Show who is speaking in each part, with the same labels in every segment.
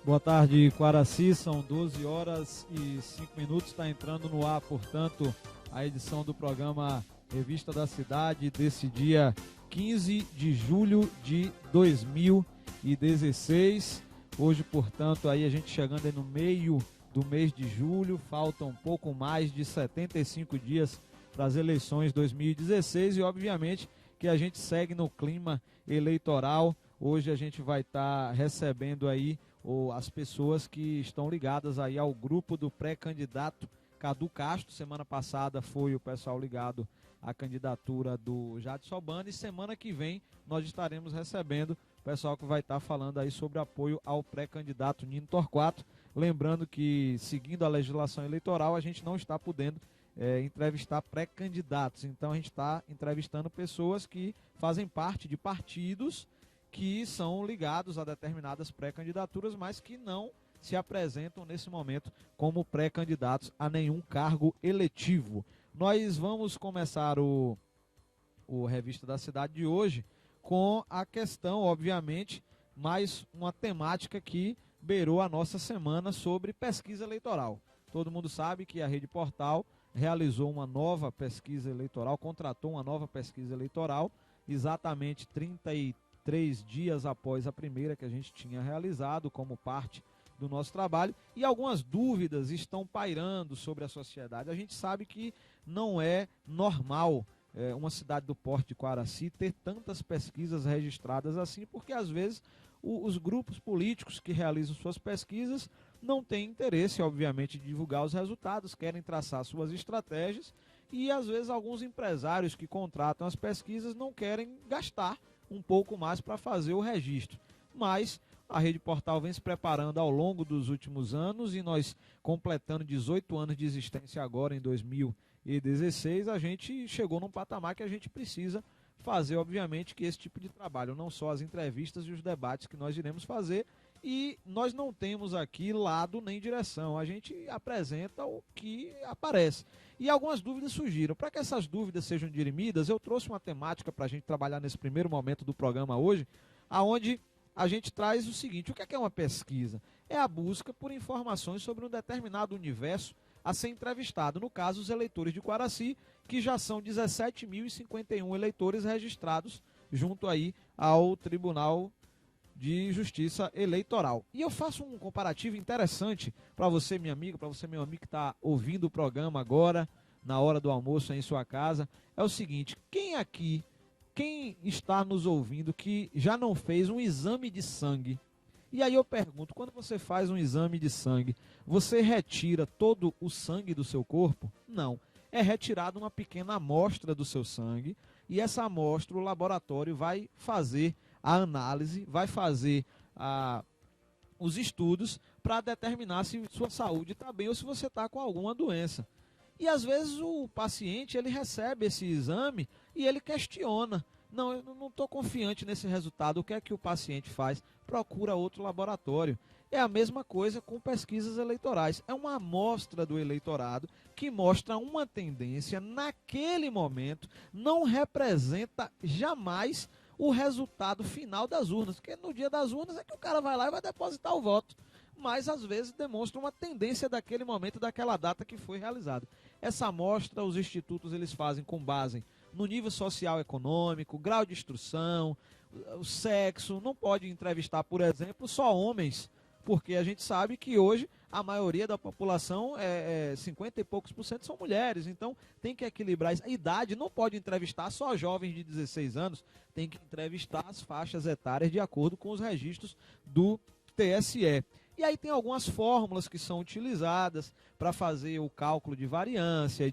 Speaker 1: Boa tarde, Quaraci, são 12 horas e 5 minutos, está entrando no ar, portanto, a edição do programa Revista da Cidade desse dia 15 de julho de 2016. Hoje, portanto, aí a gente chegando aí no meio do mês de julho, faltam um pouco mais de 75 dias para as eleições 2016 e, obviamente, que a gente segue no clima eleitoral. Hoje a gente vai estar recebendo aí as pessoas que estão ligadas aí ao grupo do pré-candidato Cadu Castro. Semana passada foi o pessoal ligado à candidatura do Jadson Albani, e semana que vem nós estaremos recebendo o pessoal que vai estar falando aí sobre apoio ao pré-candidato Nino Torquato. Lembrando que, seguindo a legislação eleitoral, a gente não está podendo entrevistar pré-candidatos, então a gente está entrevistando pessoas que fazem parte de partidos que são ligados a determinadas pré-candidaturas, mas que não se apresentam nesse momento como pré-candidatos a nenhum cargo eletivo. Nós vamos começar o Revista da Cidade de hoje com a questão, obviamente, mais uma temática que beirou a nossa semana sobre pesquisa eleitoral. Todo mundo sabe que a Rede Portal realizou uma nova pesquisa eleitoral, contratou uma nova pesquisa eleitoral, exatamente 33 dias após a primeira que a gente tinha realizado como parte do nosso trabalho, e algumas dúvidas estão pairando sobre a sociedade. A gente sabe que não é normal uma cidade do porte de Quaraci ter tantas pesquisas registradas assim, porque às vezes os grupos políticos que realizam suas pesquisas não têm interesse, obviamente, de divulgar os resultados, querem traçar suas estratégias, e às vezes alguns empresários que contratam as pesquisas não querem gastar um pouco mais para fazer o registro. Mas a Rede Portal vem se preparando ao longo dos últimos anos, e nós, completando 18 anos de existência agora em 2016, a gente chegou num patamar que a gente precisa fazer, obviamente, que esse tipo de trabalho, não só as entrevistas e os debates que nós iremos fazer, e nós não temos aqui lado nem direção, a gente apresenta o que aparece. E algumas dúvidas surgiram. Para que essas dúvidas sejam dirimidas, eu trouxe uma temática para a gente trabalhar nesse primeiro momento do programa hoje, aonde a gente traz o seguinte: o que é uma pesquisa? É a busca por informações sobre um determinado universo a ser entrevistado, no caso os eleitores de Quaraci, que já são 17.051 eleitores registrados junto aí ao Tribunal de Justiça Eleitoral. E eu faço um comparativo interessante para você, minha amiga, para você, meu amigo que está ouvindo o programa agora, na hora do almoço aí em sua casa. É o seguinte: quem está nos ouvindo que já não fez um exame de sangue? E aí eu pergunto, quando você faz um exame de sangue, você retira todo o sangue do seu corpo? Não. É retirada uma pequena amostra do seu sangue, e essa amostra o laboratório vai fazer a análise, vai fazer os estudos para determinar se sua saúde está bem ou se você está com alguma doença. E às vezes o paciente ele recebe esse exame e ele questiona: não, eu não estou confiante nesse resultado. O que é que o paciente faz? Procura outro laboratório. É a mesma coisa com pesquisas eleitorais. É uma amostra do eleitorado que mostra uma tendência naquele momento, não representa jamais o resultado final das urnas, porque no dia das urnas é que o cara vai lá e vai depositar o voto, mas às vezes demonstra uma tendência daquele momento, daquela data que foi realizado. Essa amostra os institutos eles fazem com base no nível social econômico, grau de instrução, o sexo. Não pode entrevistar, por exemplo, só homens, porque a gente sabe que hoje a maioria da população, 50 e poucos por cento, são mulheres. Então tem que equilibrar a idade. Não pode entrevistar só jovens de 16 anos, tem que entrevistar as faixas etárias de acordo com os registros do TSE. E aí tem algumas fórmulas que são utilizadas para fazer o cálculo de variância,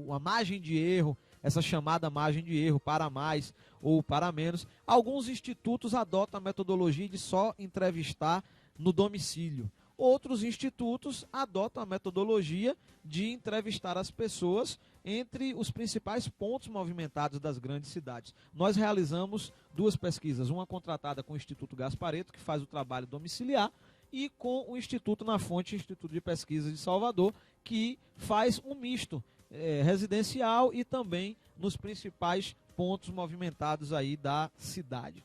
Speaker 1: a margem de erro, essa chamada margem de erro, para mais ou para menos. Alguns institutos adotam a metodologia de só entrevistar no domicílio. Outros institutos adotam a metodologia de entrevistar as pessoas entre os principais pontos movimentados das grandes cidades. Nós realizamos duas pesquisas, uma contratada com o Instituto Gaspareto, que faz o trabalho domiciliar, e com o Instituto Na Fonte, Instituto de Pesquisa de Salvador, que faz um misto residencial e também nos principais pontos movimentados aí da cidade.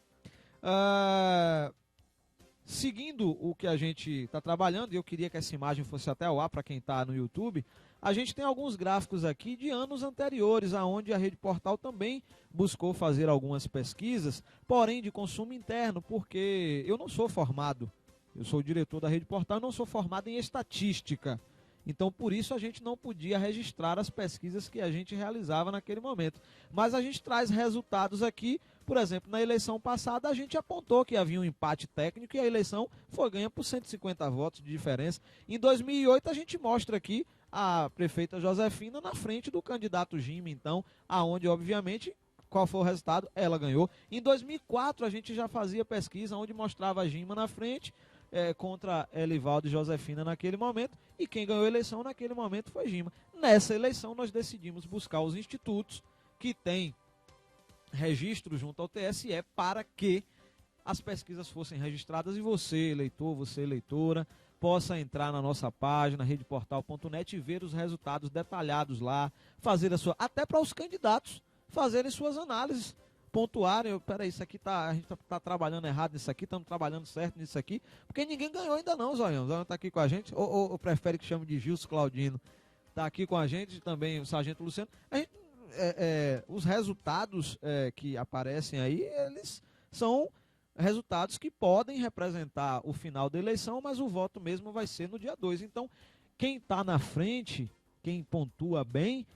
Speaker 1: seguindo o que a gente está trabalhando, e eu queria que essa imagem fosse até ao ar para quem está no YouTube, a gente tem alguns gráficos aqui de anos anteriores, aonde a Rede Portal também buscou fazer algumas pesquisas, porém de consumo interno, porque eu não sou formado, eu sou o diretor da Rede Portal, não sou formado em estatística. Então, por isso, a gente não podia registrar as pesquisas que a gente realizava naquele momento. Mas a gente traz resultados aqui. Por exemplo, na eleição passada, a gente apontou que havia um empate técnico e a eleição foi ganha por 150 votos de diferença. Em 2008, a gente mostra aqui a prefeita Josefina na frente do candidato Gima, então, aonde, obviamente, qual foi o resultado? Ela ganhou. Em 2004, a gente já fazia pesquisa onde mostrava a Gima na frente, contra Elivaldo e Josefina naquele momento, e quem ganhou a eleição naquele momento foi Gima. Nessa eleição nós decidimos buscar os institutos que têm registro junto ao TSE para que as pesquisas fossem registradas e você, eleitor, você, eleitora, possa entrar na nossa página, redeportal.net, e ver os resultados detalhados lá, fazer a sua, até para os candidatos fazerem suas análises, pontuarem, peraí, isso aqui a gente tá trabalhando errado nisso aqui, estamos trabalhando certo nisso aqui, porque ninguém ganhou ainda não, Zóião. Zóião tá aqui com a gente, ou prefere que chame de Gilson Claudino, tá aqui com a gente, também o Sargento Luciano. A gente, os resultados que aparecem aí, eles são resultados que podem representar o final da eleição, mas o voto mesmo vai ser no dia 2. Então, quem está na frente, quem pontua bem,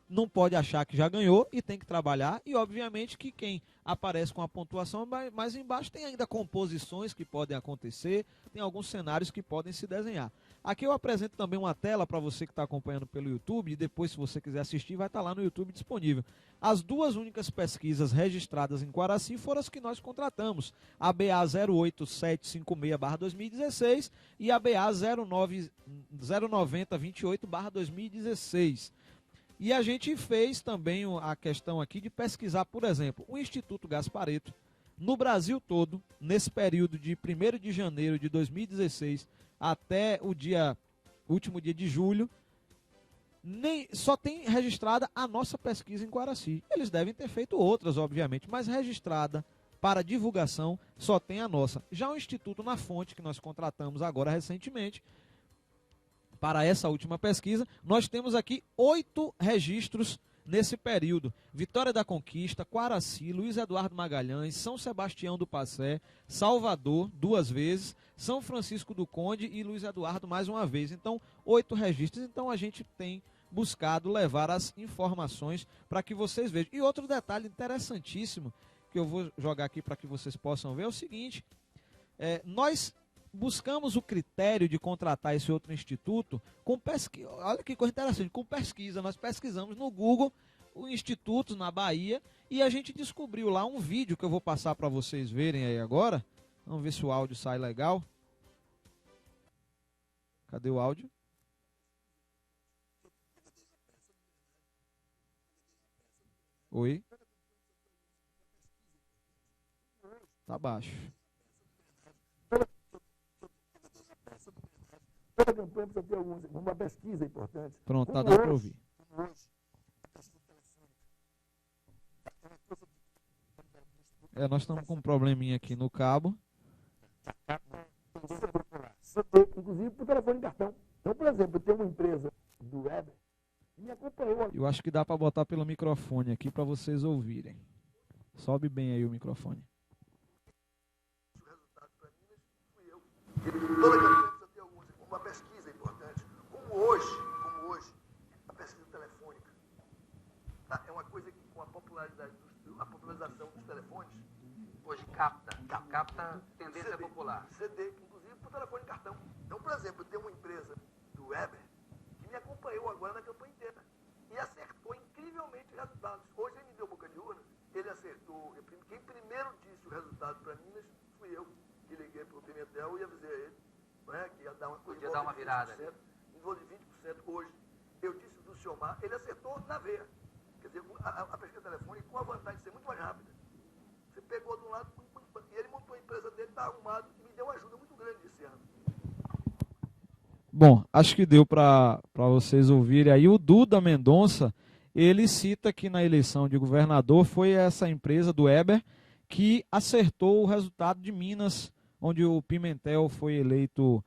Speaker 1: não pode achar que já ganhou e tem que trabalhar, e obviamente que quem aparece com a pontuação mais embaixo tem ainda composições que podem acontecer, tem alguns cenários que podem se desenhar. Aqui eu apresento também uma tela para você que está acompanhando pelo YouTube, e depois, se você quiser assistir, vai estar lá no YouTube disponível. As duas únicas pesquisas registradas em Quaraci foram as que nós contratamos, a BA 08756/2016 e a BA 09028/2016. E a gente fez também a questão aqui de pesquisar, por exemplo, o Instituto Gasparetto, no Brasil todo, nesse período de 1º de janeiro de 2016 até o último dia de julho, só tem registrada a nossa pesquisa em Quaraci. Eles devem ter feito outras, obviamente, mas registrada para divulgação só tem a nossa. Já o Instituto Na Fonte, que nós contratamos agora recentemente, para essa última pesquisa, nós temos aqui 8 registros nesse período. Vitória da Conquista, Quaraci, Luiz Eduardo Magalhães, São Sebastião do Passé, Salvador, 2 vezes, São Francisco do Conde e Luiz Eduardo mais uma vez. Então, 8 registros. Então, a gente tem buscado levar as informações para que vocês vejam. E outro detalhe interessantíssimo, que eu vou jogar aqui para que vocês possam ver, é o seguinte: nós buscamos o critério de contratar esse outro instituto com pesquisa. Olha que coisa interessante, com pesquisa. Nós pesquisamos no Google o instituto na Bahia e a gente descobriu lá um vídeo que eu vou passar para vocês verem aí agora. Vamos ver se o áudio sai legal. Cadê o áudio? Oi? Tá baixo.
Speaker 2: Toda campanha precisa ter uma pesquisa importante.
Speaker 1: Pronto, tá dando para ouvir. Nós estamos com um probleminha aqui no cabo.
Speaker 2: Inclusive por telefone e cartão. Então, por exemplo, tem uma empresa do Weber que me acompanhou.
Speaker 1: Eu acho que dá para botar pelo microfone aqui para vocês ouvirem. Sobe bem aí o microfone.
Speaker 2: O resultado para mim fui eu. Toda campanha precisa ter uma pesquisa importante. Como hoje, a pesquisa telefônica. Tá? É uma coisa que, com a popularização dos telefones,
Speaker 3: hoje capta tendência popular.
Speaker 2: CD, inclusive por telefone e cartão. Então, por exemplo, tem uma empresa do Weber que me acompanhou agora na campanha inteira e acertou incrivelmente os resultados. Hoje ele me deu boca de urna, ele acertou. Quem primeiro disse o resultado para Minas fui eu, que liguei para o Pimentel e avisei a ele, né, que ia dar uma coisa.
Speaker 3: Podia dar uma virada.
Speaker 2: Em volta de 20% hoje. Eu disse do Ciomar, ele acertou na veia. Quer dizer, a pesquisa telefônica com a vantagem de ser muito mais rápida. Você pegou de um lado e ele montou a empresa dele, está arrumado e me deu uma ajuda muito grande esse ano.
Speaker 1: Bom, acho que deu para vocês ouvirem aí. O Duda Mendonça, ele cita que na eleição de governador foi essa empresa do Weber que acertou o resultado de Minas onde o Pimentel foi eleito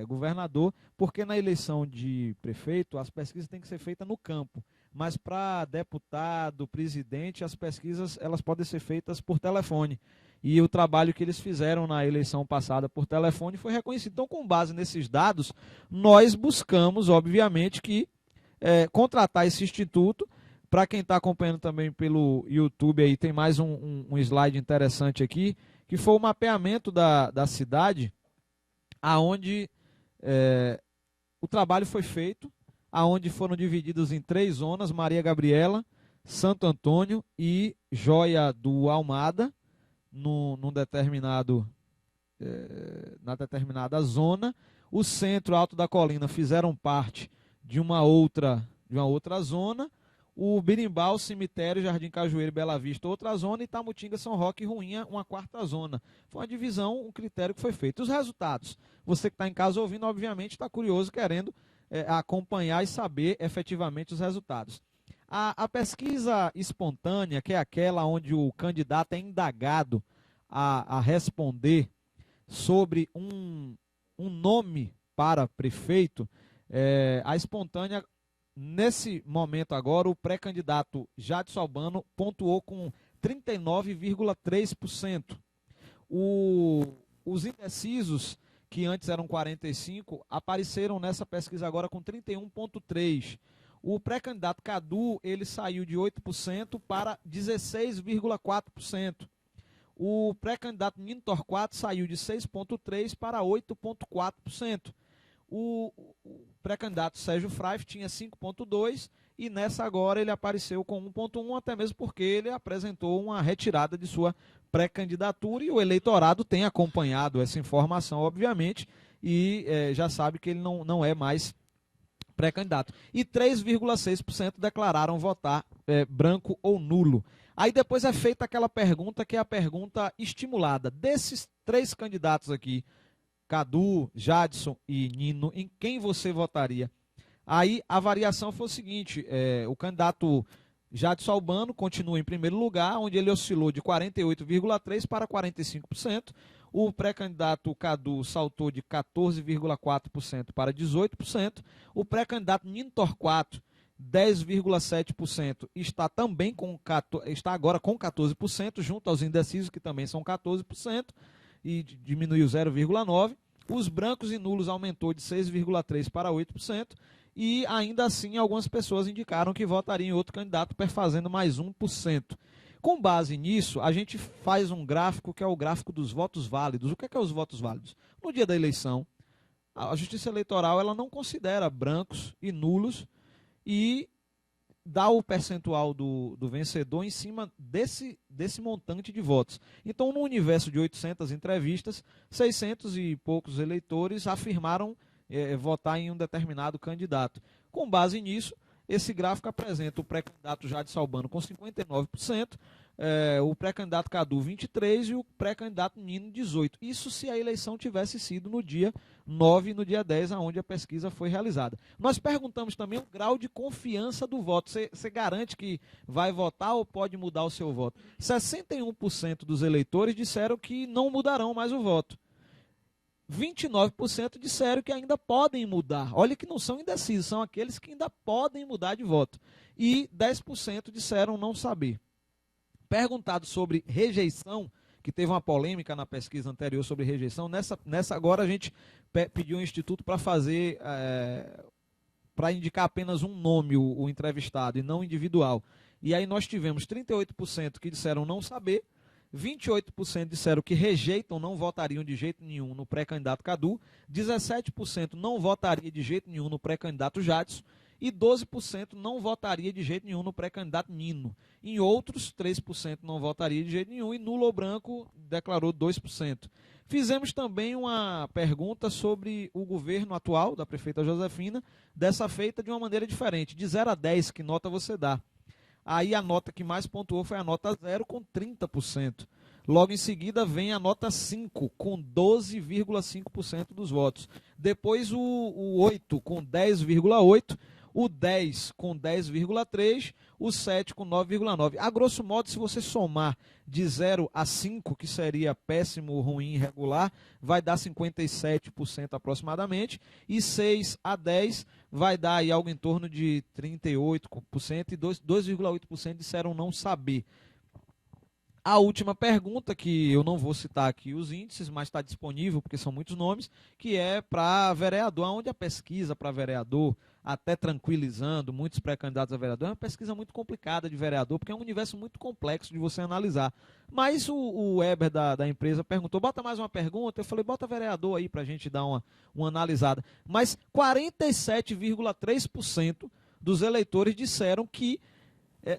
Speaker 1: governador, porque na eleição de prefeito as pesquisas têm que ser feitas no campo, mas para deputado, presidente, as pesquisas elas podem ser feitas por telefone. E o trabalho que eles fizeram na eleição passada por telefone foi reconhecido. Então, com base nesses dados, nós buscamos, obviamente, contratar esse instituto. Para quem está acompanhando também pelo YouTube, aí tem mais um slide interessante aqui, que foi o mapeamento da cidade, aonde o trabalho foi feito, aonde foram divididos em 3 zonas: Maria Gabriela, Santo Antônio e Joia do Almada, na determinada zona. O centro Alto da Colina fizeram parte de uma outra zona. O Birimbau, Cemitério, Jardim Cajueiro e Bela Vista, outra zona, e Tamutinga, São Roque e Ruinha, uma 4ª zona. Foi uma divisão, um critério que foi feito. Os resultados, você que está em casa ouvindo, obviamente está curioso, querendo acompanhar e saber efetivamente os resultados. A pesquisa espontânea, que é aquela onde o candidato é indagado a responder sobre um nome para prefeito, a espontânea, nesse momento agora, o pré-candidato Jadson Albano pontuou com 39,3%. Os indecisos, que antes eram 45%, apareceram nessa pesquisa agora com 31,3%. O pré-candidato Cadu, ele saiu de 8% para 16,4%. O pré-candidato Nino Torquato saiu de 6,3% para 8,4%. O pré-candidato Sérgio Fraif tinha 5,2% e nessa agora ele apareceu com 1,1%, até mesmo porque ele apresentou uma retirada de sua pré-candidatura e o eleitorado tem acompanhado essa informação, obviamente, e já sabe que ele não é mais pré-candidato. E 3,6% declararam votar branco ou nulo. Aí depois é feita aquela pergunta que é a pergunta estimulada. Desses 3 candidatos aqui, Cadu, Jadson e Nino, em quem você votaria? Aí a variação foi o seguinte: o candidato Jadson Albano continua em primeiro lugar, onde ele oscilou de 48,3% para 45%. O pré-candidato Cadu saltou de 14,4% para 18%. O pré-candidato Nino Torquato, 10,7%, está agora com 14%, junto aos indecisos, que também são 14%, e diminuiu 0,9%. Os brancos e nulos aumentou de 6,3% para 8%. E ainda assim algumas pessoas indicaram que votariam em outro candidato, perfazendo mais 1%. Com base nisso, a gente faz um gráfico que é o gráfico dos votos válidos. O que é os votos válidos? No dia da eleição, a Justiça Eleitoral ela não considera brancos e nulos e dá o percentual do vencedor em cima desse montante de votos. Então, no universo de 800 entrevistas, 600 e poucos eleitores afirmaram votar em um determinado candidato. Com base nisso, esse gráfico apresenta o pré-candidato Jadson Albano com 59%, o pré-candidato Cadu 23% e o pré-candidato Nino 18%. Isso se a eleição tivesse sido no dia 9 e no dia 10, onde a pesquisa foi realizada. Nós perguntamos também o grau de confiança do voto. Você garante que vai votar ou pode mudar o seu voto? 61% dos eleitores disseram que não mudarão mais o voto. 29% disseram que ainda podem mudar. Olha que não são indecisos, são aqueles que ainda podem mudar de voto. E 10% disseram não saber. Perguntado sobre rejeição, que teve uma polêmica na pesquisa anterior sobre rejeição, nessa agora a gente pediu um instituto para fazer, para indicar apenas um nome o entrevistado e não individual. E aí nós tivemos 38% que disseram não saber, 28% disseram que rejeitam, não votariam de jeito nenhum no pré-candidato Cadu, 17% não votaria de jeito nenhum no pré-candidato Jadson e 12% não votaria de jeito nenhum no pré-candidato Nino. Em outros, 3% não votaria de jeito nenhum e nulo ou branco declarou 2%. Fizemos também uma pergunta sobre o governo atual da prefeita Josefina, dessa feita de uma maneira diferente, de 0 a 10, que nota você dá? Aí a nota que mais pontuou foi a nota 0, com 30%. Logo em seguida vem a nota 5, com 12,5% dos votos. Depois o 8, com 10,8%. o 10 com 10,3%, o 7 com 9,9%. A grosso modo, se você somar de 0 a 5, que seria péssimo, ruim, regular, vai dar 57% aproximadamente, e 6 a 10 vai dar aí algo em torno de 38%, e 2,8% disseram não saber. A última pergunta, que eu não vou citar aqui os índices, mas está disponível, porque são muitos nomes, que é para vereador, onde a pesquisa para vereador, até tranquilizando muitos pré-candidatos a vereador, é uma pesquisa muito complicada de vereador, porque é um universo muito complexo de você analisar. Mas o Weber da empresa perguntou, bota mais uma pergunta, eu falei, bota vereador aí para a gente dar uma analisada. Mas 47,3% dos eleitores disseram que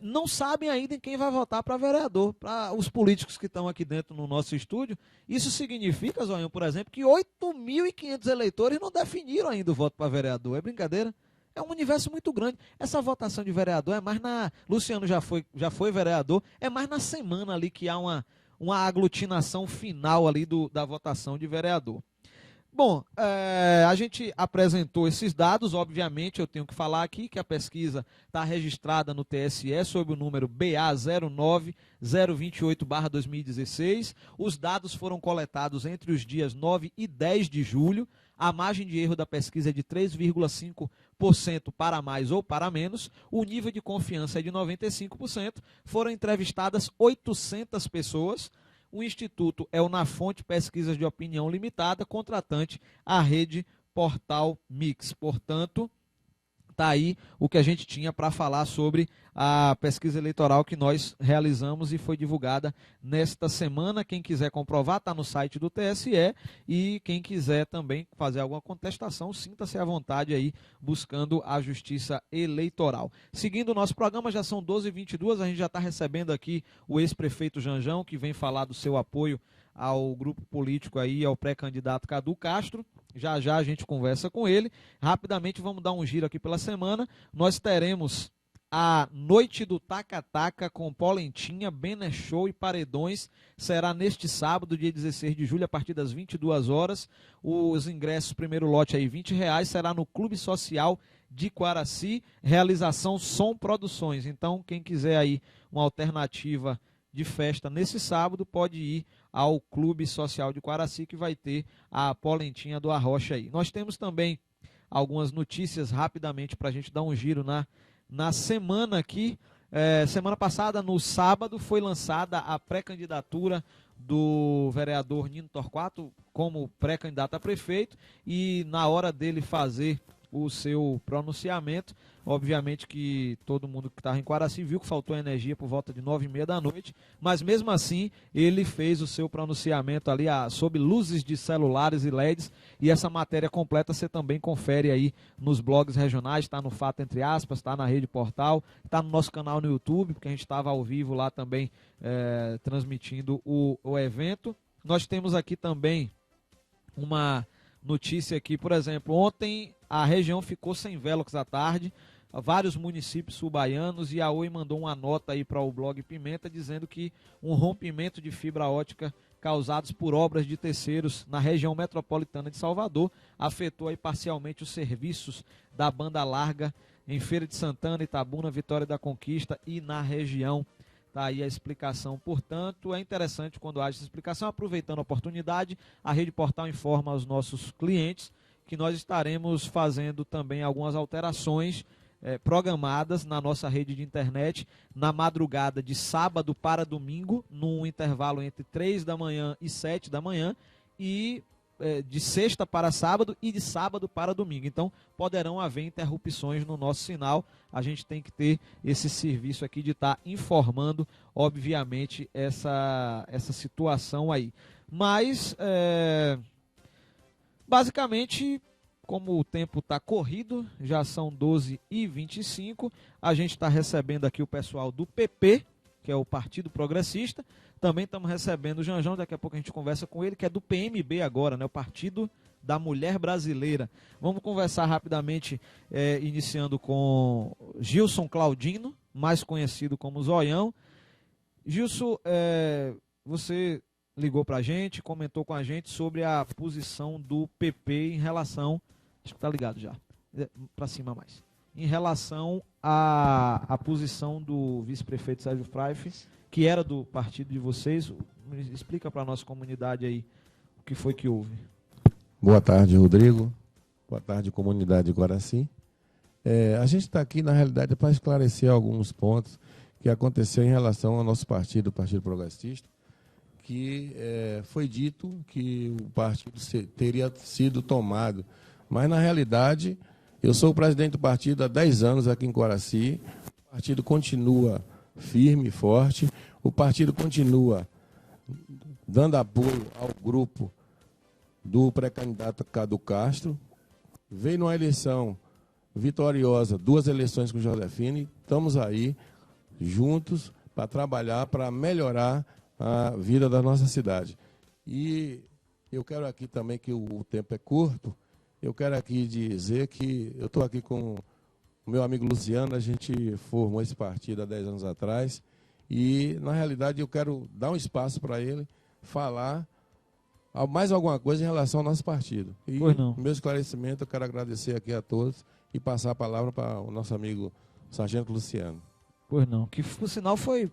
Speaker 1: não sabem ainda em quem vai votar para vereador. Para os políticos que estão aqui dentro no nosso estúdio, isso significa, Zoinho, por exemplo, que 8.500 eleitores não definiram ainda o voto para vereador. É brincadeira? É um universo muito grande. Essa votação de vereador é mais na... Luciano já foi vereador, é mais na semana ali que há uma aglutinação final ali da votação de vereador. Bom, a gente apresentou esses dados, obviamente eu tenho que falar aqui que a pesquisa está registrada no TSE sob o número BA 09028/2016. Os dados foram coletados entre os dias 9 e 10 de julho. A margem de erro da pesquisa é de 3,5% para mais ou para menos. O nível de confiança é de 95%. Foram entrevistadas 800 pessoas. O instituto é o Na Fonte Pesquisas de Opinião Limitada, contratante a rede Portal Mix. Portanto, está aí o que a gente tinha para falar sobre a pesquisa eleitoral que nós realizamos e foi divulgada nesta semana. Quem quiser comprovar, está no site do TSE, e quem quiser também fazer alguma contestação, sinta-se à vontade aí, buscando a justiça eleitoral. Seguindo o nosso programa, já são 12h22, a gente já está recebendo aqui o ex-prefeito Janjão, que vem falar do seu apoio ao grupo político aí, ao pré-candidato Cadu Castro. Já já a gente conversa com ele. Rapidamente vamos dar um giro aqui pela semana. Nós teremos a Noite do Taca-Taca com Polentinha, Bené Show e Paredões. Será neste sábado, dia 16 de julho, a partir das 22 horas. Os ingressos, primeiro lote aí, R$20, será no Clube Social de Quaraci, realização Som Produções. Então, quem quiser aí uma alternativa de festa nesse sábado, pode ir ao Clube Social de Quaraci, que vai ter a Polentinha do Arrocha aí. Nós temos também algumas notícias rapidamente para a gente dar um giro na semana aqui. Semana passada, no sábado, foi lançada a pré-candidatura do vereador Nino Torquato como pré-candidato a prefeito, e na hora dele fazer o seu pronunciamento, obviamente que todo mundo que estava em Quaraci viu que faltou energia por volta de 9h30 da noite, mas mesmo assim ele fez o seu pronunciamento ali sob luzes de celulares e LEDs, e essa matéria completa você também confere aí nos blogs regionais, está no Fato Entre Aspas, está na Rede Portal, está no nosso canal no YouTube, porque a gente estava ao vivo lá também transmitindo o evento. Nós temos aqui também uma notícia aqui, por exemplo, ontem a região ficou sem Velox à tarde, vários municípios subaianos, e a Oi mandou uma nota aí para o blog Pimenta dizendo que um rompimento de fibra ótica causados por obras de terceiros na região metropolitana de Salvador afetou aí parcialmente os serviços da banda larga em Feira de Santana, Itabuna, Vitória da Conquista e na região. Está aí a explicação. Portanto, é interessante quando há essa explicação. Aproveitando a oportunidade, a Rede Portal informa aos nossos clientes que nós estaremos fazendo também algumas alterações programadas na nossa rede de internet na madrugada de sábado para domingo, num intervalo entre 3 da manhã e 7 da manhã, e de sexta para sábado e de sábado para domingo. Então poderão haver interrupções no nosso sinal. A gente tem que ter esse serviço aqui de estar informando, obviamente, essa situação aí. Mas basicamente, como o tempo está corrido, já são 12h25, a gente está recebendo aqui o pessoal do PP, que é o Partido Progressista. Também estamos recebendo o Janjão, daqui a pouco a gente conversa com ele, que é do PMB agora, né, o Partido da Mulher Brasileira. Vamos conversar rapidamente, iniciando com Gilson Claudino, mais conhecido como Zoião. Gilson, você ligou para a gente, comentou com a gente sobre a posição do PP em relação, acho que está ligado já, para cima mais, em relação à posição do vice-prefeito Sérgio Fraife, que era do partido de vocês. Explica para a nossa comunidade aí o que foi que houve.
Speaker 4: Boa tarde, Rodrigo. Boa tarde, comunidade de Guaraci. A gente está aqui, na realidade, para esclarecer alguns pontos que aconteceu em relação ao nosso partido, o Partido Progressista, que foi dito que o partido teria sido tomado. Mas, na realidade, eu sou o presidente do partido há 10 anos aqui em Guaraci. O partido continua firme e forte. O partido continua dando apoio ao grupo do pré-candidato Cadu Castro. Veio numa eleição vitoriosa, 2 eleições com Josefina. Estamos aí juntos para trabalhar, para melhorar a vida da nossa cidade. E eu quero aqui também, que o tempo é curto, eu quero aqui dizer que eu estou aqui com o meu amigo Luciano, a gente formou esse partido há 10 anos atrás, e, na realidade, eu quero dar um espaço para ele falar mais alguma coisa em relação ao nosso partido. E, no meu esclarecimento, eu quero agradecer aqui a todos e passar a palavra para o nosso amigo Sargento Luciano.
Speaker 1: Pois não, que por sinal foi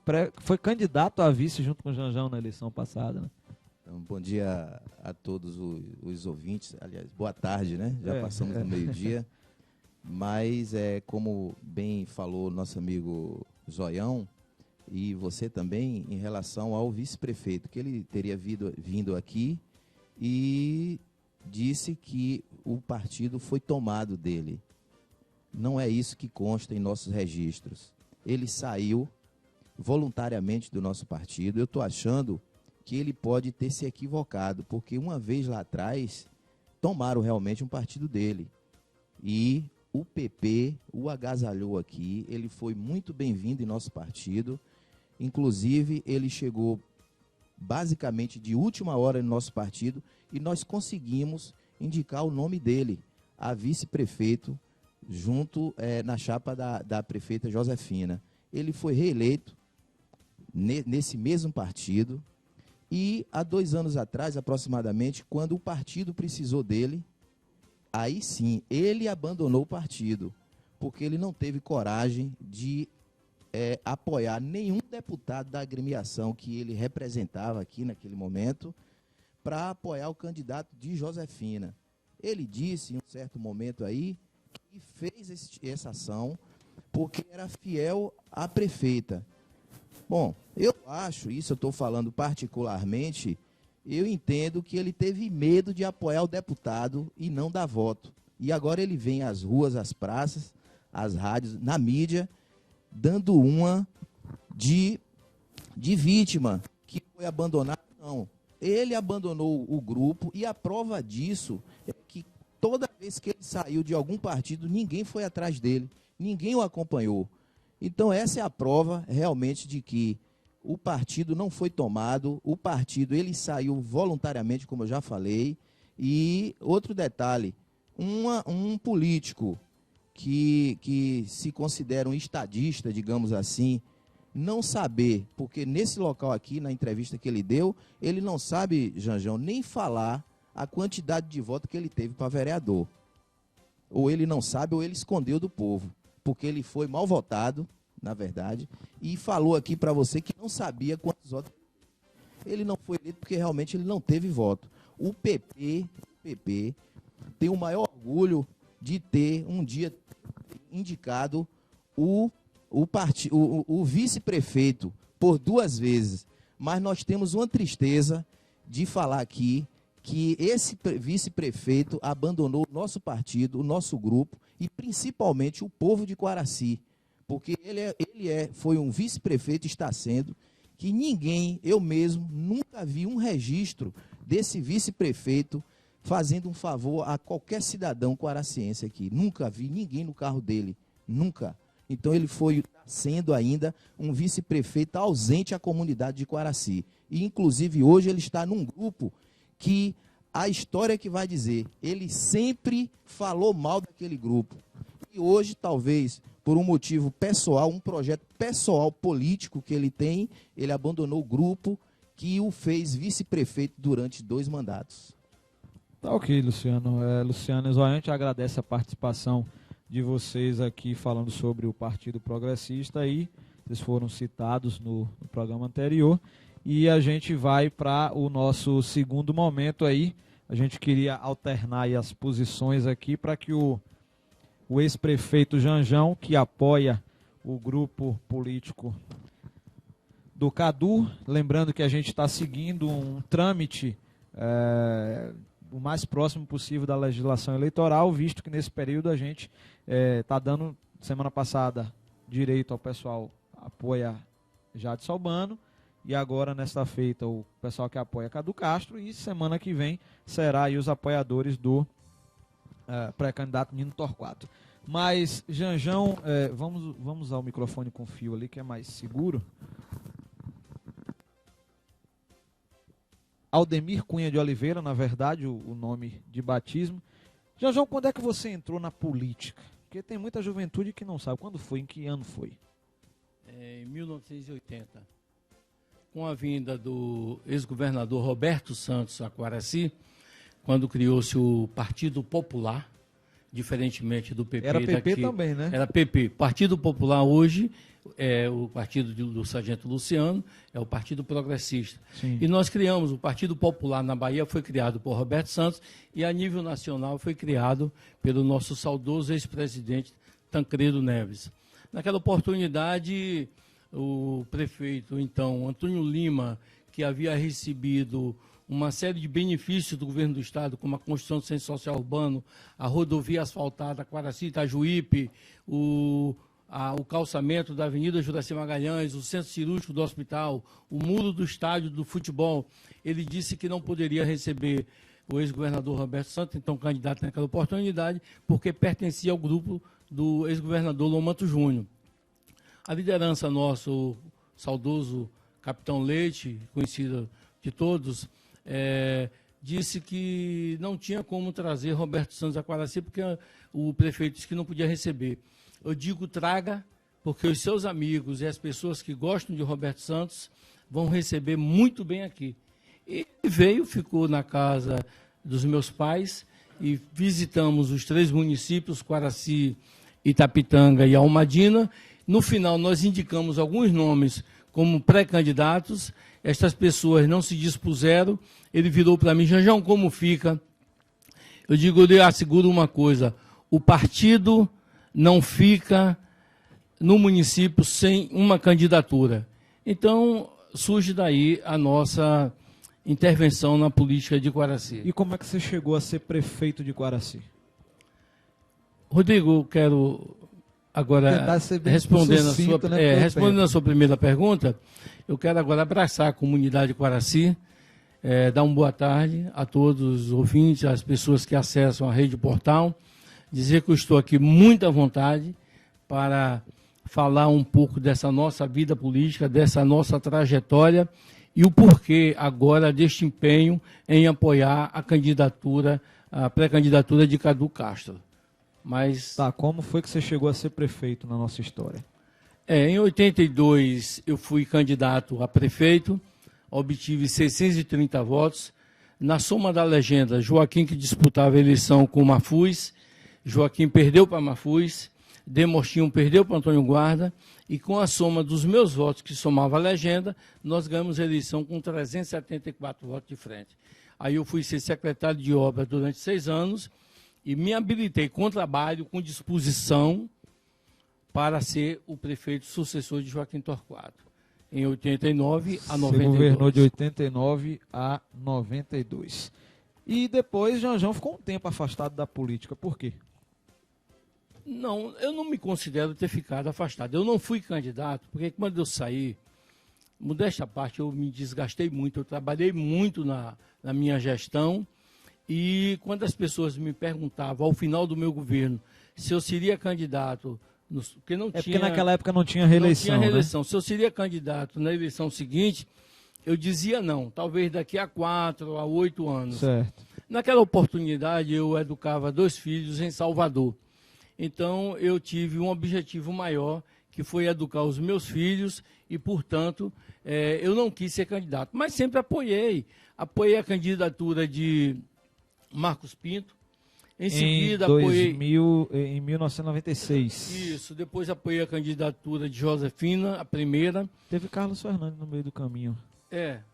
Speaker 1: candidato a vice junto com o Janjão na eleição passada, né?
Speaker 5: Então, bom dia a todos os ouvintes, aliás, boa tarde, né? Já passamos do meio-dia, mas como bem falou nosso amigo Zoião, e você também, em relação ao vice-prefeito, que ele teria vindo aqui e disse que o partido foi tomado dele. Não é isso que consta em nossos registros. Ele saiu voluntariamente do nosso partido. Eu estou achando que ele pode ter se equivocado, porque uma vez lá atrás, tomaram realmente um partido dele. E o PP o agasalhou aqui, ele foi muito bem-vindo em nosso partido. Inclusive, ele chegou basicamente de última hora no nosso partido e nós conseguimos indicar o nome dele a vice-prefeito junto na chapa da prefeita Josefina. Ele foi reeleito nesse mesmo partido e há 2 anos atrás, aproximadamente, quando o partido precisou dele, aí sim, ele abandonou o partido, porque ele não teve coragem de apoiar nenhum deputado da agremiação que ele representava aqui naquele momento para apoiar o candidato de Josefina. Ele disse, em um certo momento aí, que fez essa ação porque era fiel à prefeita. Bom, eu acho, isso eu estou falando particularmente, eu entendo que ele teve medo de apoiar o deputado e não dar voto. E agora ele vem às ruas, às praças, às rádios, na mídia, dando uma de vítima que foi abandonado. Não, ele abandonou o grupo e a prova disso é que toda vez que ele saiu de algum partido, ninguém foi atrás dele, ninguém o acompanhou. Então essa é a prova realmente de que o partido não foi tomado, o partido ele saiu voluntariamente, como eu já falei. E outro detalhe, um político que se considera um estadista, digamos assim, não saber, porque nesse local aqui, na entrevista que ele deu, ele não sabe, Janjão, nem falar a quantidade de voto que ele teve para vereador. Ou ele não sabe, ou ele escondeu do povo, porque ele foi mal votado, na verdade, e falou aqui para você que não sabia quantos votos. Ele não foi eleito porque realmente ele não teve voto. O PP tem o maior orgulho de ter um dia indicado o vice-prefeito por 2 vezes. Mas nós temos uma tristeza de falar aqui que esse vice-prefeito abandonou o nosso partido, o nosso grupo e principalmente o povo de Guaraci. Porque foi um vice-prefeito, está sendo, que ninguém, eu mesmo, nunca vi um registro desse vice-prefeito fazendo um favor a qualquer cidadão quaraciense aqui. Nunca vi ninguém no carro dele, nunca. Então ele foi sendo ainda um vice-prefeito ausente à comunidade de Guaraci. E inclusive hoje ele está num grupo que a história que vai dizer, ele sempre falou mal daquele grupo. E hoje, talvez, por um motivo pessoal, um projeto pessoal político que ele tem, ele abandonou o grupo que o fez vice-prefeito durante 2 mandatos.
Speaker 1: Tá ok, Luciano. Luciano Zoião, te agradece a participação de vocês aqui falando sobre o Partido Progressista aí. Vocês foram citados no programa anterior. E a gente vai para o nosso segundo momento aí. A gente queria alternar aí as posições aqui para que o ex-prefeito Janjão, que apoia o grupo político do Cadu, lembrando que a gente está seguindo um trâmite o mais próximo possível da legislação eleitoral, visto que nesse período a gente está dando, semana passada, direito ao pessoal apoia Jadson Albano, e agora, nesta feita, o pessoal que apoia Cadu Castro, e semana que vem será aí os apoiadores do pré-candidato Nino Torquato. Mas, Janjão, vamos usar o microfone com fio ali, que é mais seguro. Aldemir Cunha de Oliveira, na verdade, o nome de batismo. Janjão, quando é que você entrou na política? Porque tem muita juventude que não sabe. Quando foi? Em que ano foi?
Speaker 6: Em 1980. Com a vinda do ex-governador Roberto Santos a Quaraci, quando criou-se o Partido Popular, diferentemente do PP.
Speaker 1: Era PP daqui, também, né?
Speaker 6: Era PP. Partido Popular hoje é o partido do Sargento Luciano, é o Partido Progressista.
Speaker 1: Sim.
Speaker 6: E nós criamos o Partido Popular na Bahia, foi criado por Roberto Santos, e a nível nacional foi criado pelo nosso saudoso ex-presidente Tancredo Neves. Naquela oportunidade, o prefeito, então, Antônio Lima, que havia recebido uma série de benefícios do governo do estado, como a construção do centro social urbano, a rodovia asfaltada Quaraci-Itajuípe, o calçamento da Avenida Juraci Magalhães, o centro cirúrgico do hospital, o muro do estádio do futebol. Ele disse que não poderia receber o ex-governador Roberto Santos, então candidato naquela oportunidade, porque pertencia ao grupo do ex-governador Lomanto Júnior. A liderança nossa, o saudoso Capitão Leite, conhecido de todos, disse que não tinha como trazer Roberto Santos a Quaraci, porque o prefeito disse que não podia receber. Eu digo traga, porque os seus amigos e as pessoas que gostam de Roberto Santos vão receber muito bem aqui. E veio, ficou na casa dos meus pais e visitamos os 3 municípios, Quaraci, Itapitanga e Almadina. No final, nós indicamos alguns nomes como pré-candidatos. Estas pessoas não se dispuseram. Ele virou para mim: Janjão, como fica? Eu digo, eu lhe asseguro uma coisa: o partido não fica no município sem uma candidatura. Então, surge daí a nossa intervenção na política de Quaraci.
Speaker 1: E como é que você chegou a ser prefeito de Quaraci?
Speaker 6: Rodrigo, eu quero agora, respondendo a sua primeira pergunta, eu quero agora abraçar a comunidade de Quaraci, dar uma boa tarde a todos os ouvintes, às pessoas que acessam a Rede Portal, dizer que eu estou aqui muito à vontade para falar um pouco dessa nossa vida política, dessa nossa trajetória e o porquê agora deste empenho em apoiar a candidatura, a pré-candidatura de Cadu Castro. Mas...
Speaker 1: Tá, como foi que você chegou a ser prefeito na nossa história?
Speaker 6: Em 82 eu fui candidato a prefeito, obtive 630 votos. Na soma da legenda, Joaquim, que disputava a eleição com Mafuz, Joaquim perdeu para Mafuz, Demostinho perdeu para Antônio Guarda, e com a soma dos meus votos, que somava a legenda, nós ganhamos a eleição com 374 votos de frente. Aí eu fui ser secretário de obras durante 6 anos e me habilitei com trabalho, com disposição, para ser o prefeito sucessor de Joaquim Torquato, em 89 a 92.
Speaker 1: Você governou de 89 a 92. E depois Janjão ficou um tempo afastado da política. Por quê?
Speaker 6: Não, eu não me considero ter ficado afastado. Eu não fui candidato, porque quando eu saí, modéstia à parte, eu me desgastei muito, eu trabalhei muito na minha gestão, e quando as pessoas me perguntavam, ao final do meu governo, se eu seria candidato, porque não tinha...
Speaker 1: Porque naquela época não tinha reeleição,
Speaker 6: não tinha reeleição.
Speaker 1: Né?
Speaker 6: Se eu seria candidato na eleição seguinte, eu dizia não, talvez daqui a 4 a 8 anos.
Speaker 1: Certo.
Speaker 6: Naquela oportunidade, eu educava 2 filhos em Salvador. Então, eu tive um objetivo maior, que foi educar os meus filhos e, portanto, eu não quis ser candidato. Mas sempre apoiei. Apoiei a candidatura de Marcos Pinto, Em seguida,
Speaker 1: em 1996.
Speaker 6: Isso, depois apoiei a candidatura de Josefina, a primeira.
Speaker 1: Teve Carlos Fernandes no meio do caminho.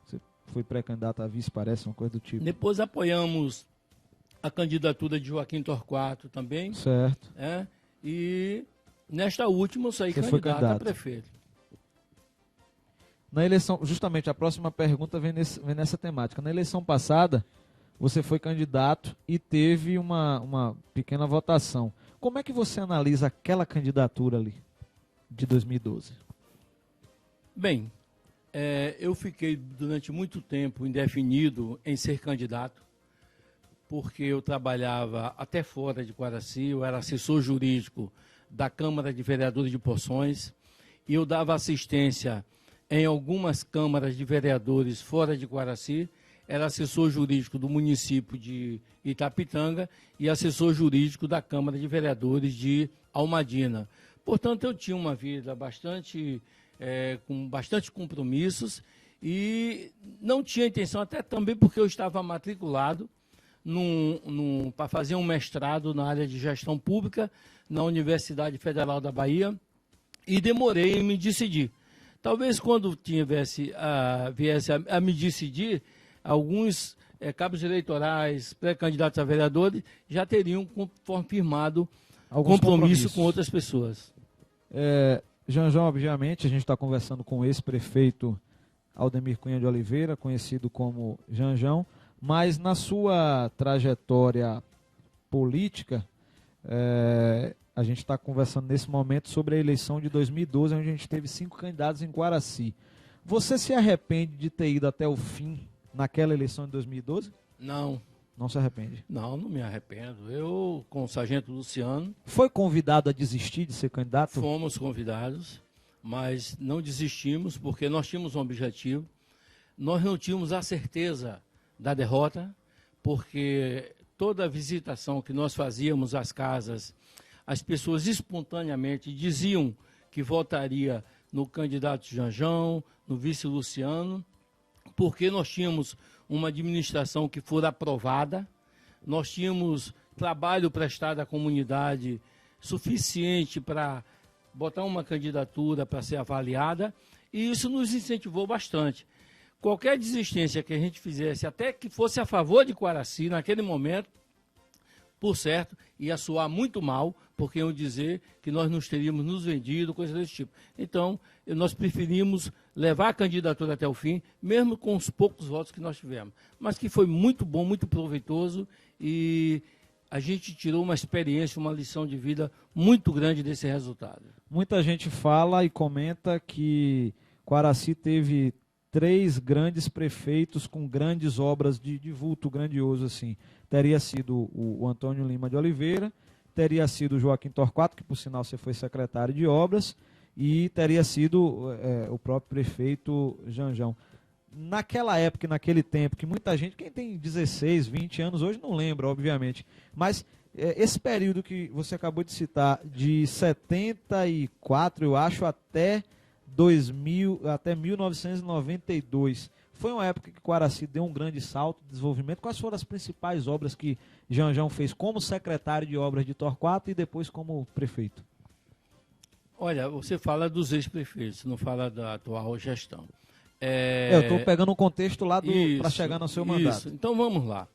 Speaker 1: Você foi pré-candidato a vice, parece, uma coisa do tipo.
Speaker 6: Depois apoiamos a candidatura de Joaquim Torquato também.
Speaker 1: Certo.
Speaker 6: E nesta última eu saí candidato a prefeito.
Speaker 1: Na eleição, justamente a próxima pergunta vem nessa temática. Na eleição passada, você foi candidato e teve uma pequena votação. Como é que você analisa aquela candidatura ali, de 2012?
Speaker 6: Bem, eu fiquei durante muito tempo indefinido em ser candidato, porque eu trabalhava até fora de Quaraci, eu era assessor jurídico da Câmara de Vereadores de Poções, e eu dava assistência em algumas câmaras de vereadores fora de Quaraci, era assessor jurídico do município de Itapitanga e assessor jurídico da Câmara de Vereadores de Almadina. Portanto, eu tinha uma vida com bastante compromissos e não tinha intenção, até também porque eu estava matriculado para fazer um mestrado na área de gestão pública na Universidade Federal da Bahia e demorei em me decidir. Talvez quando viesse a me decidir, alguns cabos eleitorais, pré-candidatos a vereadores, já teriam firmado compromisso com outras pessoas.
Speaker 1: Janjão, obviamente, a gente está conversando com o ex-prefeito Aldemir Cunha de Oliveira, conhecido como Janjão, mas na sua trajetória política, a gente está conversando nesse momento sobre a eleição de 2012, onde a gente teve 5 candidatos em Quaraci. Você se arrepende de ter ido até o fim naquela eleição de 2012?
Speaker 6: Não.
Speaker 1: Não se arrepende?
Speaker 6: Não me arrependo. Eu, com o sargento Luciano...
Speaker 1: Foi convidado a desistir de ser candidato?
Speaker 6: Fomos convidados, mas não desistimos porque nós tínhamos um objetivo. Nós não tínhamos a certeza da derrota, porque toda a visitação que nós fazíamos às casas, as pessoas espontaneamente diziam que votaria no candidato Janjão, no vice Luciano, porque nós tínhamos uma administração que fora aprovada, nós tínhamos trabalho prestado à comunidade suficiente para botar uma candidatura para ser avaliada, e isso nos incentivou bastante. Qualquer desistência que a gente fizesse, até que fosse a favor de Quaraci, naquele momento, por certo, ia soar muito mal, porque iam dizer que nós não teríamos nos vendido, coisa desse tipo. Então, nós preferimos levar a candidatura até o fim, mesmo com os poucos votos que nós tivemos. Mas que foi muito bom, muito proveitoso, e a gente tirou uma experiência, uma lição de vida muito grande desse resultado.
Speaker 1: Muita gente fala e comenta que Quaraci teve 3 grandes prefeitos com grandes obras de vulto grandioso, assim. Teria sido o Antônio Lima de Oliveira, teria sido o Joaquim Torquato, que por sinal você foi secretário de obras, e teria sido o próprio prefeito Janjão. Naquela época, naquele tempo, que muita gente, quem tem 16, 20 anos hoje não lembra, obviamente, mas esse período que você acabou de citar, de 74, eu acho, até 1992, foi uma época que Quaraci deu um grande salto de desenvolvimento. Quais foram as principais obras que Janjão fez como secretário de obras de Torquato e depois como prefeito?
Speaker 6: Olha, você fala dos ex-prefeitos, não fala da atual gestão.
Speaker 1: Eu estou pegando um contexto lá para chegar no seu mandato.
Speaker 6: Então vamos lá.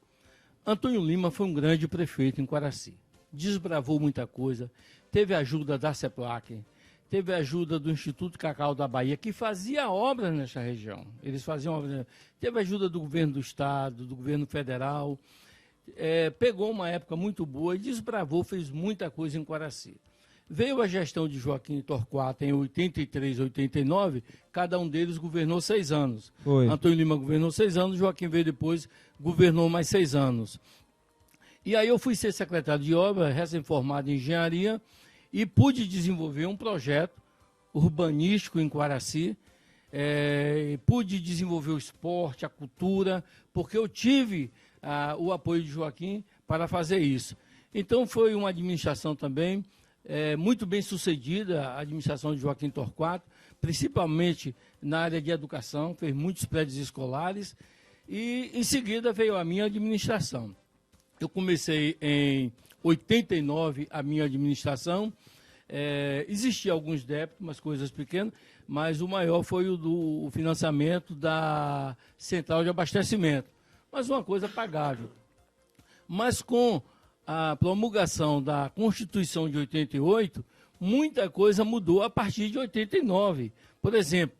Speaker 6: Antônio Lima foi um grande prefeito em Quaraci. Desbravou muita coisa, teve ajuda da CEPLAC, teve a ajuda do Instituto Cacau da Bahia, que fazia obras nessa região. Eles faziam obras. Teve a ajuda do governo do Estado, do governo federal. Pegou uma época muito boa e desbravou, fez muita coisa em Quaraci. Veio a gestão de Joaquim Torquato em 83, 89, cada um deles governou 6 anos.
Speaker 1: Foi.
Speaker 6: Antônio Lima governou 6 anos, Joaquim veio depois, governou mais 6 anos. E aí eu fui ser secretário de obra, recém-formado em engenharia, e pude desenvolver um projeto urbanístico em Quaraci, pude desenvolver o esporte, a cultura, porque eu tive o apoio de Joaquim para fazer isso. Então foi uma administração também muito bem sucedida, a administração de Joaquim Torquato, principalmente na área de educação, fez muitos prédios escolares, e em seguida veio a minha administração. Eu comecei em 89 a minha administração. Existiam alguns débitos, umas coisas pequenas, mas o maior foi o do financiamento da central de abastecimento. Mas uma coisa pagável. Mas com a promulgação da Constituição de 88, muita coisa mudou a partir de 89. Por exemplo,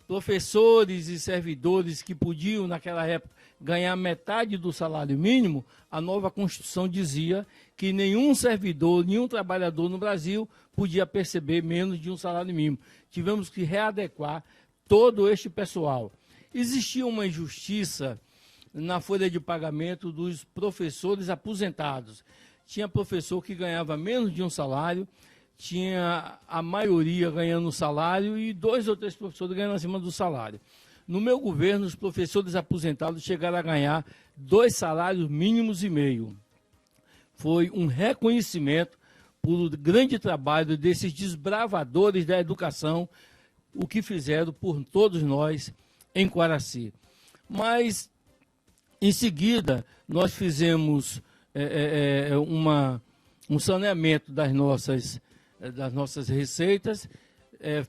Speaker 6: professores e servidores que podiam, naquela época, ganhar metade do salário mínimo, a nova Constituição dizia que nenhum servidor, nenhum trabalhador no Brasil podia perceber menos de um salário mínimo. Tivemos que readequar todo este pessoal. Existia uma injustiça na folha de pagamento dos professores aposentados. Tinha professor que ganhava menos de um salário, tinha a maioria ganhando um salário e 2 ou 3 professores ganhando acima do salário. No meu governo, os professores aposentados chegaram a ganhar 2 salários mínimos e meio. Foi um reconhecimento por grande trabalho desses desbravadores da educação, o que fizeram por todos nós em Quaraci. Mas, em seguida, nós fizemos um saneamento das nossas receitas,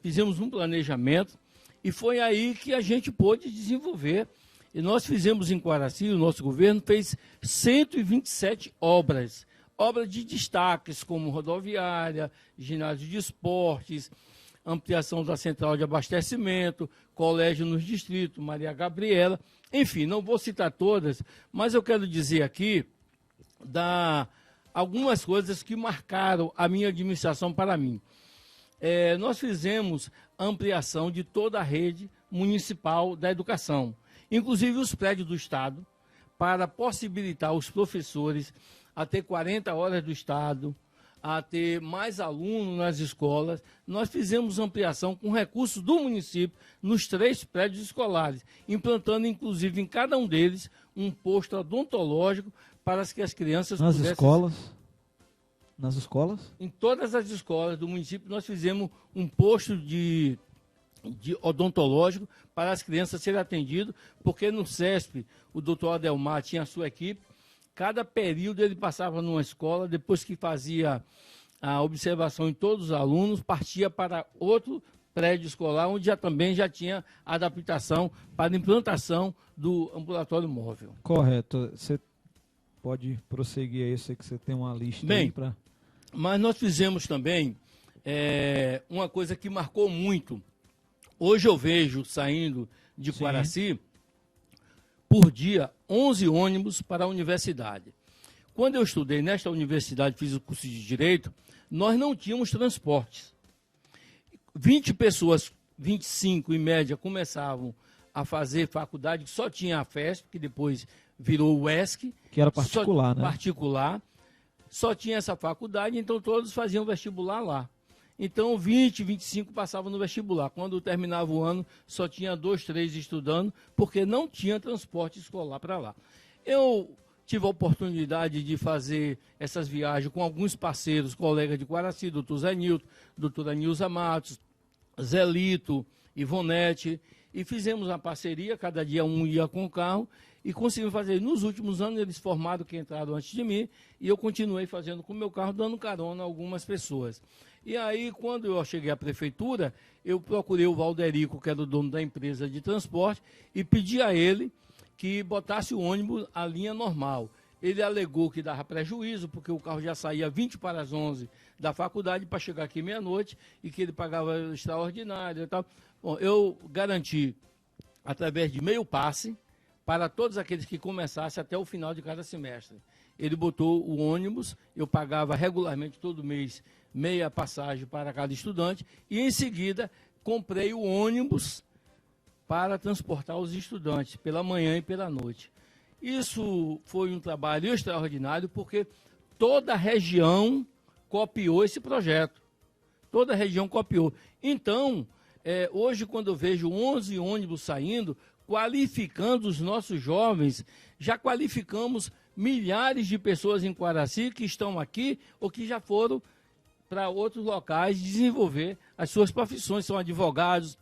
Speaker 6: fizemos um planejamento e foi aí que a gente pôde desenvolver. E nós fizemos em Quaraci, o nosso governo fez 127 obras de destaques, como rodoviária, ginásio de esportes, ampliação da central de abastecimento, colégio nos distritos, Maria Gabriela, enfim, não vou citar todas, mas eu quero dizer aqui algumas coisas que marcaram a minha administração para mim. Nós fizemos ampliação de toda a rede municipal da educação, inclusive os prédios do Estado, para possibilitar os professores a ter 40 horas do Estado, a ter mais alunos nas escolas. Nós fizemos ampliação com recursos do município nos 3 prédios escolares, implantando, inclusive, em cada um deles, um posto odontológico para que as crianças pudessem...
Speaker 1: Nas escolas?
Speaker 6: Em todas as escolas do município, nós fizemos um posto de odontológico para as crianças serem atendidas, porque no CESP, o doutor Adelmar tinha a sua equipe. Cada período ele passava numa escola, depois que fazia a observação em todos os alunos, partia para outro prédio escolar, onde também já tinha adaptação para a implantação do ambulatório móvel.
Speaker 1: Correto. Você pode prosseguir aí, sei que você tem uma lista.
Speaker 6: Bem,
Speaker 1: aí para...
Speaker 6: Mas nós fizemos também uma coisa que marcou muito. Hoje eu vejo, saindo de Quaraci, por dia, 11 ônibus para a universidade. Quando eu estudei nesta universidade, fiz o curso de Direito, nós não tínhamos transportes. 20 pessoas, 25 em média, começavam a fazer faculdade, que só tinha a FESP, que depois virou o ESC.
Speaker 1: Que era particular, né?
Speaker 6: Particular. Só tinha essa faculdade, então todos faziam vestibular lá. Então 20, 25 passavam no vestibular. Quando terminava o ano, só tinha 2, 3 estudando, porque não tinha transporte escolar para lá. Eu tive a oportunidade de fazer essas viagens com alguns parceiros, colegas de Quaraci, doutor Zé Nilton, doutora Nilza Matos, Zelito, Ivonete, e fizemos uma parceria, cada dia um ia com o carro, e conseguimos fazer. Nos últimos anos, eles formaram que entraram antes de mim, e eu continuei fazendo com o meu carro, dando carona a algumas pessoas. E aí, quando eu cheguei à prefeitura, eu procurei o Valderico, que era o dono da empresa de transporte, e pedi a ele que botasse o ônibus à linha normal. Ele alegou que dava prejuízo, porque o carro já saía 20 para as 11 da faculdade para chegar aqui meia-noite, e que ele pagava extraordinário e tal. Bom, eu garanti, através de meio passe, para todos aqueles que começassem até o final de cada semestre. Ele botou o ônibus, eu pagava regularmente todo mês meia passagem para cada estudante, e em seguida comprei o ônibus para transportar os estudantes pela manhã e pela noite. Isso foi um trabalho extraordinário, porque toda a região copiou esse projeto. Toda a região copiou. Então, hoje, quando eu vejo 11 ônibus saindo, qualificando os nossos jovens, já qualificamos milhares de pessoas em Quaraci que estão aqui ou que já foram para outros locais desenvolver as suas profissões, são advogados,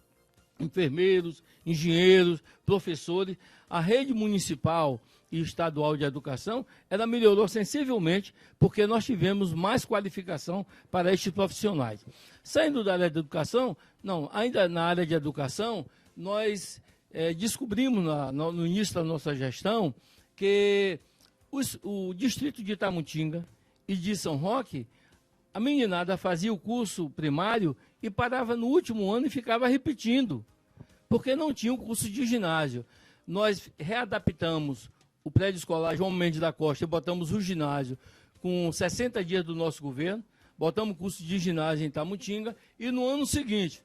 Speaker 6: enfermeiros, engenheiros, professores. A rede municipal e estadual de educação, ela melhorou sensivelmente porque nós tivemos mais qualificação para estes profissionais. Saindo da área de educação, não, ainda na área de educação, nós descobrimos no início da nossa gestão que o distrito de Itamutinga e de São Roque, a meninada fazia o curso primário e parava no último ano e ficava repetindo, porque não tinha o curso de ginásio. Nós readaptamos o prédio escolar João Mendes da Costa e botamos o ginásio com 60 dias do nosso governo, botamos o curso de ginásio em Itamutinga e no ano seguinte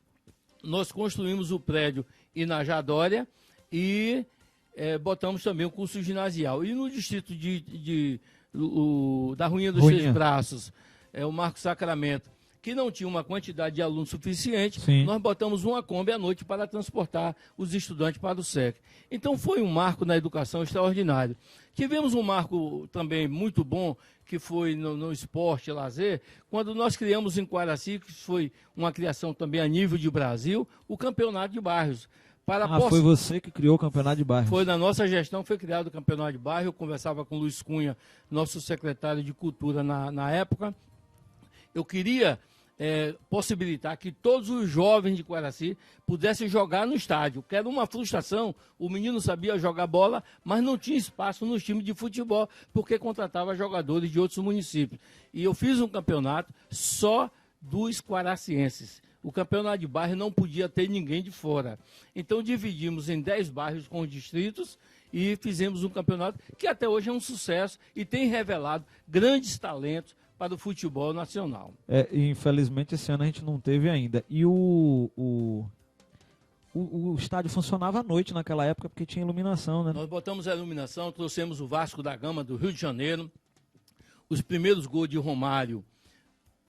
Speaker 6: nós construímos o prédio Inajadória e botamos também o curso ginasial. E no distrito da Ruinha dos Seis Braços, o Marco Sacramento, que não tinha uma quantidade de alunos suficiente, sim, nós botamos uma Kombi à noite para transportar os estudantes para o SEC. Então foi um marco na educação extraordinário. Tivemos um marco também muito bom, que foi no esporte e lazer, quando nós criamos em Quaraci, que foi uma criação também a nível de Brasil, o Campeonato de Bairros.
Speaker 1: Foi você que criou o Campeonato de Bairros?
Speaker 6: Foi na nossa gestão, foi criado o Campeonato de Bairro. Eu conversava com o Luiz Cunha, nosso secretário de Cultura na época. Eu queria possibilitar que todos os jovens de Quaraci pudessem jogar no estádio, que era uma frustração. O menino sabia jogar bola, mas não tinha espaço nos times de futebol, porque contratava jogadores de outros municípios. E eu fiz um campeonato só dos quaracienses. O campeonato de bairro não podia ter ninguém de fora. Então dividimos em 10 bairros com os distritos e fizemos um campeonato que até hoje é um sucesso e tem revelado grandes talentos para o futebol nacional.
Speaker 1: Infelizmente esse ano a gente não teve ainda. E o estádio funcionava à noite naquela época porque tinha iluminação, né?
Speaker 6: Nós botamos a iluminação, trouxemos o Vasco da Gama do Rio de Janeiro. Os primeiros gols de Romário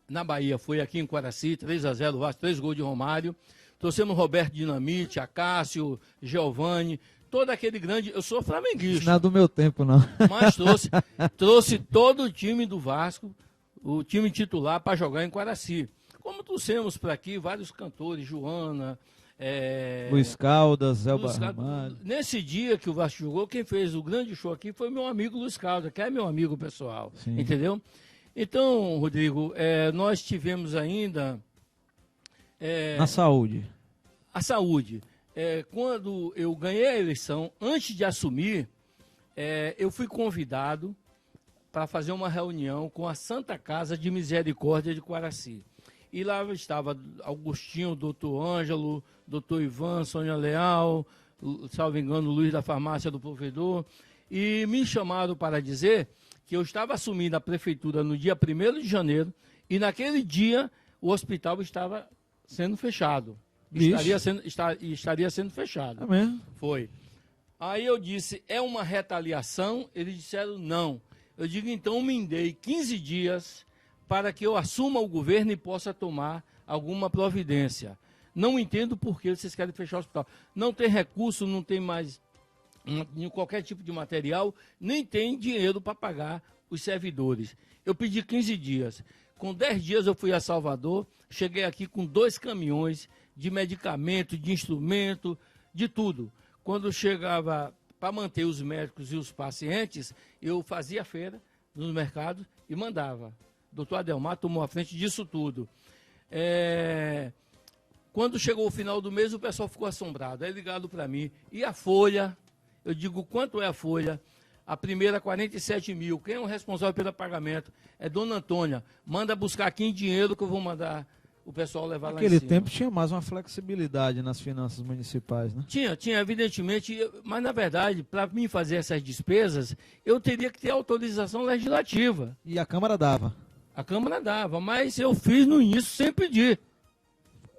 Speaker 6: na Bahia foi aqui em Quaraci, 3-0 Vasco, 3 gols de Romário. Trouxemos Roberto Dinamite, Acácio, Giovani, todo aquele grande... Eu sou flamenguista.
Speaker 1: Não é do meu tempo, não.
Speaker 6: Mas trouxe todo o time do Vasco, o time titular, para jogar em Quaraci. Como trouxemos para aqui vários cantores, Joana...
Speaker 1: Luiz Caldas, Zelba Ramalho.
Speaker 6: Nesse dia que o Vasco jogou, quem fez o grande show aqui foi meu amigo Luiz Caldas, que é meu amigo pessoal. Sim. Entendeu? Então, Rodrigo, nós tivemos ainda...
Speaker 1: Na saúde.
Speaker 6: A saúde. Quando eu ganhei a eleição, antes de assumir, eu fui convidado para fazer uma reunião com a Santa Casa de Misericórdia de Quaraci. E lá estava Augustinho, doutor Ângelo, doutor Ivan, Sônia Leal, salvo engano, Luiz da Farmácia do Provedor, e me chamaram para dizer que eu estava assumindo a prefeitura no dia 1º de janeiro e naquele dia o hospital estava sendo fechado. Estaria sendo fechado.
Speaker 1: É mesmo?
Speaker 6: Foi. Aí eu disse, é uma retaliação? Eles disseram não. Eu digo, então me dei 15 dias para que eu assuma o governo e possa tomar alguma providência. Não entendo por que vocês querem fechar o hospital. Não tem recurso, não tem mais qualquer tipo de material, nem tem dinheiro para pagar os servidores. Eu pedi 15 dias. Com 10 dias eu fui a Salvador, cheguei aqui com 2 caminhões de medicamento, de instrumento, de tudo. Quando chegava para manter os médicos e os pacientes, eu fazia feira nos mercados e mandava. O doutor Adelmar tomou a frente disso tudo. Quando chegou o final do mês, o pessoal ficou assombrado. Aí ligaram para mim. E a folha? Eu digo, quanto é a folha? A primeira, 47 mil. Quem é o responsável pelo pagamento? É Dona Antônia. Manda buscar aqui em dinheiro que eu vou mandar o pessoal levar lá em cima.
Speaker 1: Naquele tempo tinha mais uma flexibilidade nas finanças municipais, né?
Speaker 6: Tinha, evidentemente. Mas, na verdade, para mim fazer essas despesas, eu teria que ter autorização legislativa.
Speaker 1: E a Câmara dava?
Speaker 6: A Câmara dava, mas eu fiz no início sem pedir.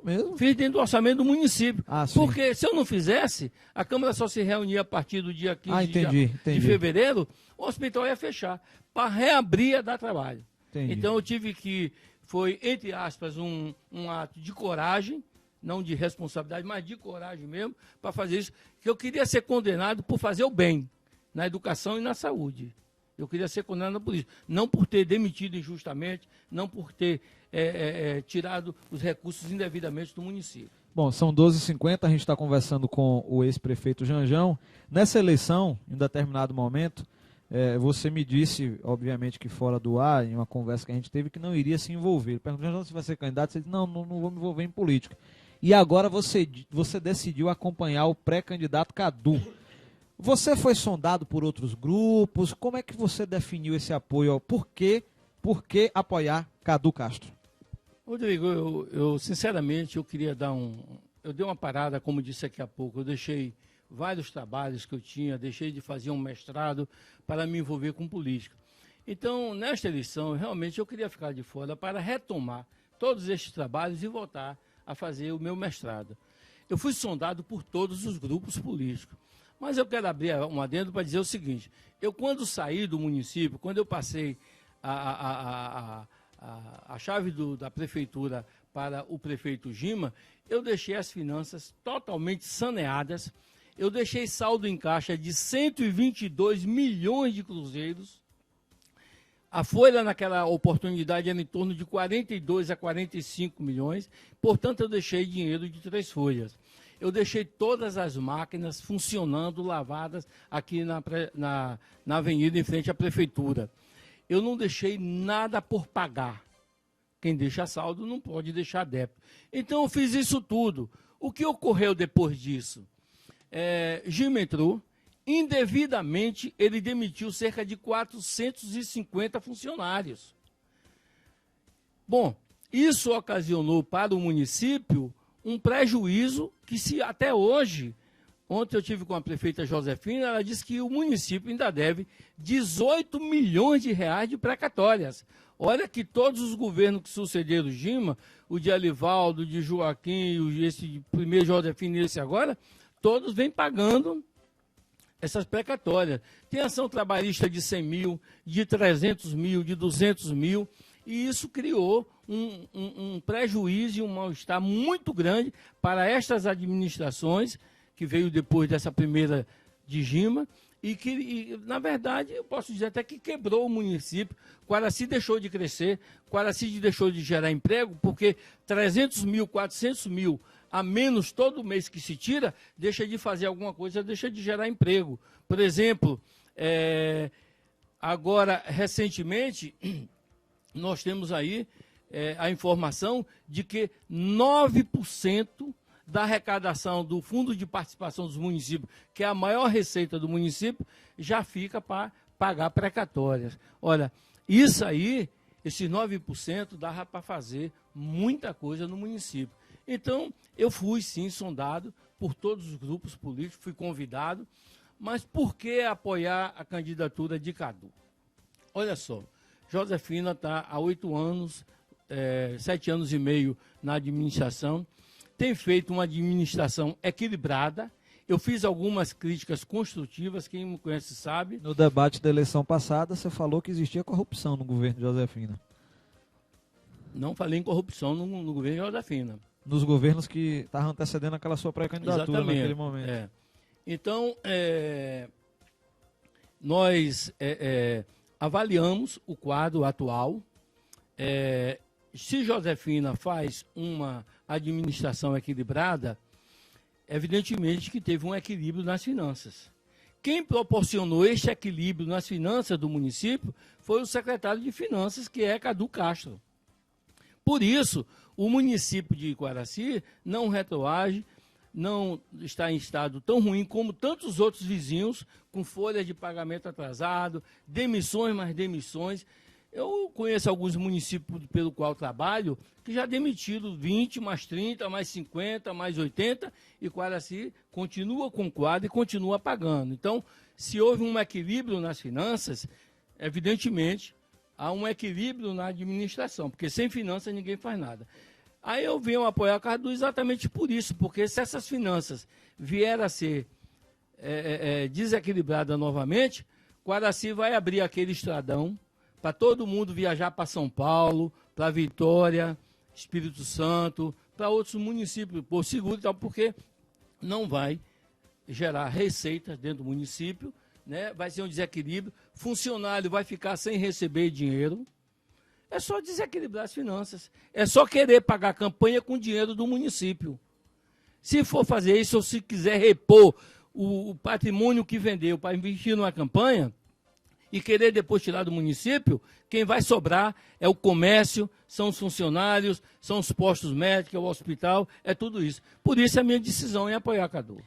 Speaker 1: Mesmo?
Speaker 6: Fiz dentro do orçamento do município.
Speaker 1: Sim.
Speaker 6: Porque se eu não fizesse, a Câmara só se reunia a partir do dia 15
Speaker 1: entendi.
Speaker 6: de fevereiro, o hospital ia fechar. Para reabrir ia dar trabalho.
Speaker 1: Entendi.
Speaker 6: Então eu tive que, foi, entre aspas, um ato de coragem, não de responsabilidade, mas de coragem mesmo, para fazer isso. Que eu queria ser condenado por fazer o bem na educação e na saúde. Eu queria ser condenado por isso. Não por ter demitido injustamente, não por ter tirado os recursos indevidamente do município.
Speaker 1: Bom, são 12h50, a gente está conversando com o ex-prefeito Janjão. Nessa eleição, em determinado momento, você me disse, obviamente que fora do ar, em uma conversa que a gente teve, que não iria se envolver. Perguntou, Janjão, se vai ser candidato? Você disse, não vou me envolver em política. E agora você decidiu acompanhar o pré-candidato Cadu. Você foi sondado por outros grupos? Como é que você definiu esse apoio? Por que apoiar Cadu Castro?
Speaker 6: Rodrigo, eu sinceramente, eu queria eu dei uma parada, como disse aqui há pouco, eu deixei vários trabalhos que eu tinha, deixei de fazer um mestrado para me envolver com política. Então, nesta eleição, realmente eu queria ficar de fora para retomar todos estes trabalhos e voltar a fazer o meu mestrado. Eu fui sondado por todos os grupos políticos, mas eu quero abrir um adendo para dizer o seguinte, eu quando saí do município, quando eu passei a chave da prefeitura para o prefeito Gima, eu deixei as finanças totalmente saneadas, eu deixei saldo em caixa de 122 milhões de cruzeiros, a folha naquela oportunidade era em torno de 42 a 45 milhões, portanto eu deixei dinheiro de 3 folhas. Eu deixei todas as máquinas funcionando, lavadas aqui na avenida em frente à prefeitura. Eu não deixei nada por pagar. Quem deixa saldo não pode deixar débito. Então, eu fiz isso tudo. O que ocorreu depois disso? Gima entrou, indevidamente, ele demitiu cerca de 450 funcionários. Bom, isso ocasionou para o município um prejuízo que, se até hoje... Ontem eu tive com a prefeita Josefina, ela disse que o município ainda deve 18 milhões de reais de precatórias. Olha que todos os governos que sucederam o Gima, o de Alivaldo, o de Joaquim, esse de primeiro Josefina e esse agora, todos vêm pagando essas precatórias. Tem ação trabalhista de 100 mil, de 300 mil, de 200 mil, e isso criou um prejuízo e um mal-estar muito grande para estas administrações, que veio depois dessa primeira de Gima, e na verdade, eu posso dizer até que quebrou o município. Quaraci deixou de crescer, Quaraci deixou de gerar emprego, porque 300 mil, 400 mil a menos todo mês que se tira, deixa de fazer alguma coisa, deixa de gerar emprego. Por exemplo, agora, recentemente, nós temos aí a informação de que 9% da arrecadação do Fundo de Participação dos Municípios, que é a maior receita do município, já fica para pagar precatórias. Olha, isso aí, esses 9% dava para fazer muita coisa no município. Então, eu fui, sim, sondado por todos os grupos políticos, fui convidado, mas por que apoiar a candidatura de Cadu? Olha só, Josefina está há 8 anos, 7 anos e meio na administração, tem feito uma administração equilibrada. Eu fiz algumas críticas construtivas, quem me conhece sabe.
Speaker 1: No debate da eleição passada, você falou que existia corrupção no governo de Josefina.
Speaker 6: Não falei em corrupção no governo de Josefina.
Speaker 1: Nos governos que estavam antecedendo aquela sua pré-candidatura naquele momento.
Speaker 6: Então, nós avaliamos o quadro atual. Se Josefina faz uma administração equilibrada, evidentemente que teve um equilíbrio nas finanças. Quem proporcionou este equilíbrio nas finanças do município foi o secretário de Finanças, que é Cadu Castro. Por isso, o município de Quaraci não retroage, não está em estado tão ruim como tantos outros vizinhos, com folha de pagamento atrasado, demissões mais demissões. Eu conheço alguns municípios pelo qual trabalho que já demitiram 20, mais 30, mais 50, mais 80, e Quaraci continua com quadro e continua pagando. Então, se houve um equilíbrio nas finanças, evidentemente, há um equilíbrio na administração, porque sem finanças ninguém faz nada. Aí eu venho apoiar a Cadu exatamente por isso, porque se essas finanças vierem a ser desequilibradas novamente, Quaraci vai abrir aquele estradão para todo mundo viajar para São Paulo, para Vitória, Espírito Santo, para outros municípios, por seguro e tal, porque não vai gerar receitas dentro do município, né? Vai ser um desequilíbrio, funcionário vai ficar sem receber dinheiro. É só desequilibrar as finanças, é só querer pagar campanha com dinheiro do município. Se for fazer isso, ou se quiser repor o patrimônio que vendeu para investir numa campanha e querer depois tirar do município, quem vai sobrar é o comércio, são os funcionários, são os postos médicos, é o hospital, é tudo isso. Por isso a minha decisão é apoiar a Cadu.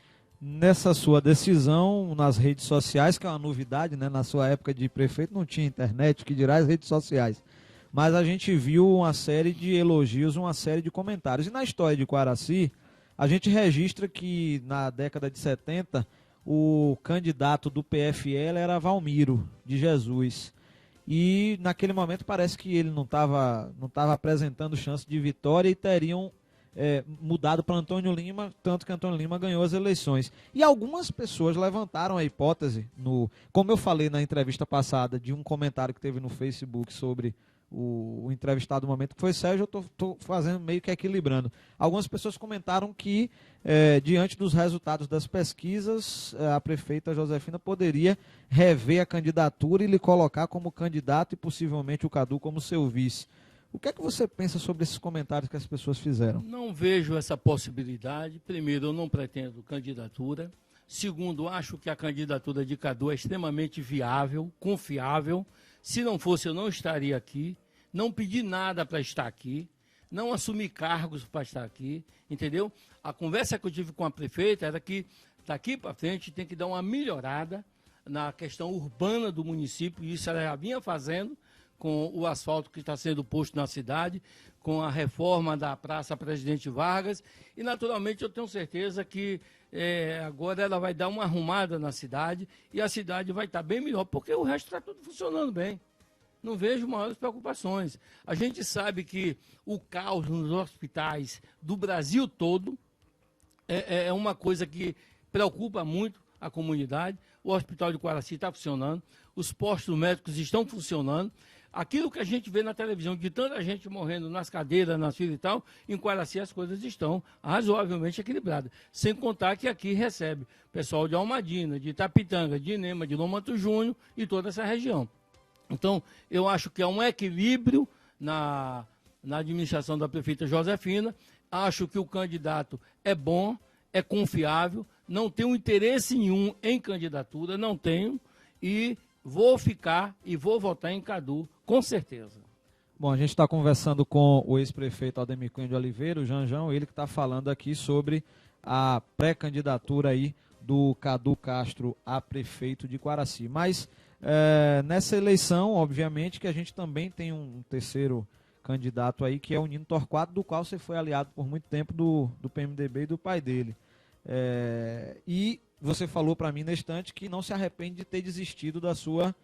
Speaker 1: Nessa sua decisão, nas redes sociais, que é uma novidade, né? Na sua época de prefeito não tinha internet, que dirá as redes sociais. Mas a gente viu uma série de elogios, uma série de comentários. E na história de Quaraci, a gente registra que na década de 70, o candidato do PFL era Valmiro de Jesus. E naquele momento parece que ele não estava apresentando chance de vitória e teriam mudado para Antônio Lima, tanto que Antônio Lima ganhou as eleições. E algumas pessoas levantaram a hipótese, como eu falei na entrevista passada, de um comentário que teve no Facebook sobre o entrevistado do momento, que foi Sérgio, eu estou fazendo meio que equilibrando. Algumas pessoas comentaram que, diante dos resultados das pesquisas, a prefeita Josefina poderia rever a candidatura e lhe colocar como candidato e possivelmente o Cadu como seu vice. O que é que você pensa sobre esses comentários que as pessoas fizeram?
Speaker 6: Não vejo essa possibilidade. Primeiro, eu não pretendo candidatura. Segundo, acho que a candidatura de Cadu é extremamente viável, confiável. Se não fosse, eu não estaria aqui. Não pedi nada para estar aqui. Não assumi cargos para estar aqui. Entendeu? A conversa que eu tive com a prefeita era que daqui para frente tem que dar uma melhorada na questão urbana do município. E isso ela já vinha fazendo com o asfalto que está sendo posto na cidade, com a reforma da Praça Presidente Vargas, e naturalmente eu tenho certeza que agora ela vai dar uma arrumada na cidade, e a cidade vai estar bem melhor, porque o resto está tudo funcionando bem. Não vejo maiores preocupações. A gente sabe que o caos nos hospitais do Brasil todo é uma coisa que preocupa muito a comunidade. O Hospital de Quaraci está funcionando, os postos médicos estão funcionando. Aquilo que a gente vê na televisão, de tanta gente morrendo nas cadeiras, nas filas e tal, em Quaraci as coisas estão razoavelmente equilibradas. Sem contar que aqui recebe pessoal de Almadina, de Itapitanga, de Inema, de Lomanto Júnior e toda essa região. Então, eu acho que há um equilíbrio na administração da prefeita Josefina. Acho que o candidato é bom, é confiável, não tenho interesse nenhum em candidatura, não tenho, e vou ficar e vou votar em Cadu, com certeza.
Speaker 1: Bom, a gente está conversando com o ex-prefeito Aldemir Cunha de Oliveira, o Janjão, ele que está falando aqui sobre a pré-candidatura aí do Cadu Castro a prefeito de Quaraci. Mas nessa eleição, obviamente, que a gente também tem um terceiro candidato aí, que é o Nino Torquato, do qual você foi aliado por muito tempo do PMDB e do pai dele. E você falou para mim na estante que não se arrepende de ter desistido da sua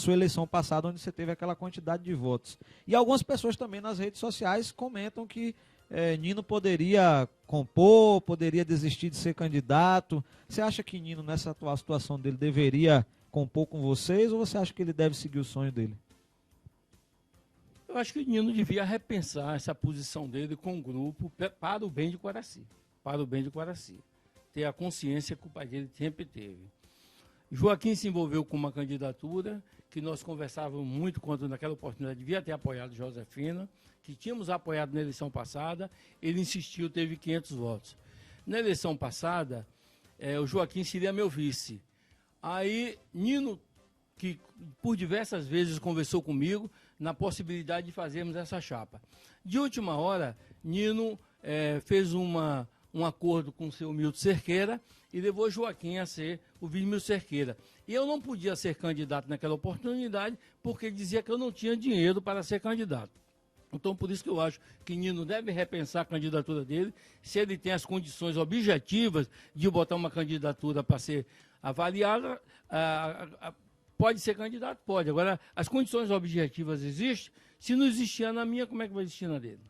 Speaker 1: eleição passada, onde você teve aquela quantidade de votos. E algumas pessoas também nas redes sociais comentam que Nino poderia compor, poderia desistir de ser candidato. Você acha que Nino, nessa atual situação dele, deveria compor com vocês, ou você acha que ele deve seguir o sonho dele?
Speaker 6: Eu acho que o Nino devia repensar essa posição dele com o grupo para o bem de Quaraci. Para o bem de Quaraci. Ter a consciência que o pai dele sempre teve. Joaquim se envolveu com uma candidatura que nós conversávamos muito quando naquela oportunidade devia ter apoiado Josefina, que tínhamos apoiado na eleição passada. Ele insistiu, teve 500 votos. Na eleição passada, o Joaquim seria meu vice. Aí Nino, que por diversas vezes conversou comigo na possibilidade de fazermos essa chapa. De última hora, Nino fez um acordo com o seu Milton Cerqueira e levou Joaquim a ser o vice Milton Cerqueira. E eu não podia ser candidato naquela oportunidade porque ele dizia que eu não tinha dinheiro para ser candidato. Então, por isso que eu acho que Nino deve repensar a candidatura dele. Se ele tem as condições objetivas de botar uma candidatura para ser avaliada, pode ser candidato? Pode. Agora, as condições objetivas existem? Se não existir na minha, como é que vai existir na dele?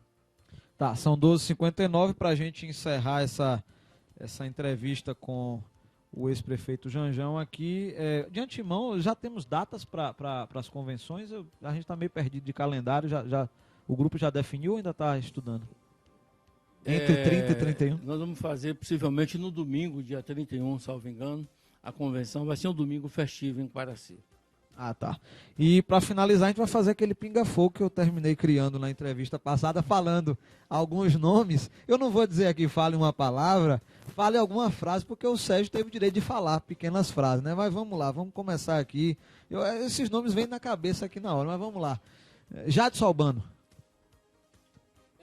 Speaker 1: Tá, são 12h59 para a gente encerrar essa entrevista com o ex-prefeito Janjão aqui. De antemão, já temos datas para as convenções? A gente está meio perdido de calendário, o grupo já definiu ou ainda está estudando? Entre 30 e 31?
Speaker 6: Nós vamos fazer possivelmente no domingo, dia 31, salvo engano, a convenção. Vai ser um domingo festivo em Quaraci.
Speaker 1: Ah, tá. E para finalizar, a gente vai fazer aquele pinga-fogo que eu terminei criando na entrevista passada, falando alguns nomes. Eu não vou dizer aqui, fale uma palavra, fale alguma frase, porque o Sérgio teve o direito de falar pequenas frases, né? Mas vamos lá, vamos começar aqui. Esses nomes vêm na cabeça aqui na hora, mas vamos lá. Jadson Albano.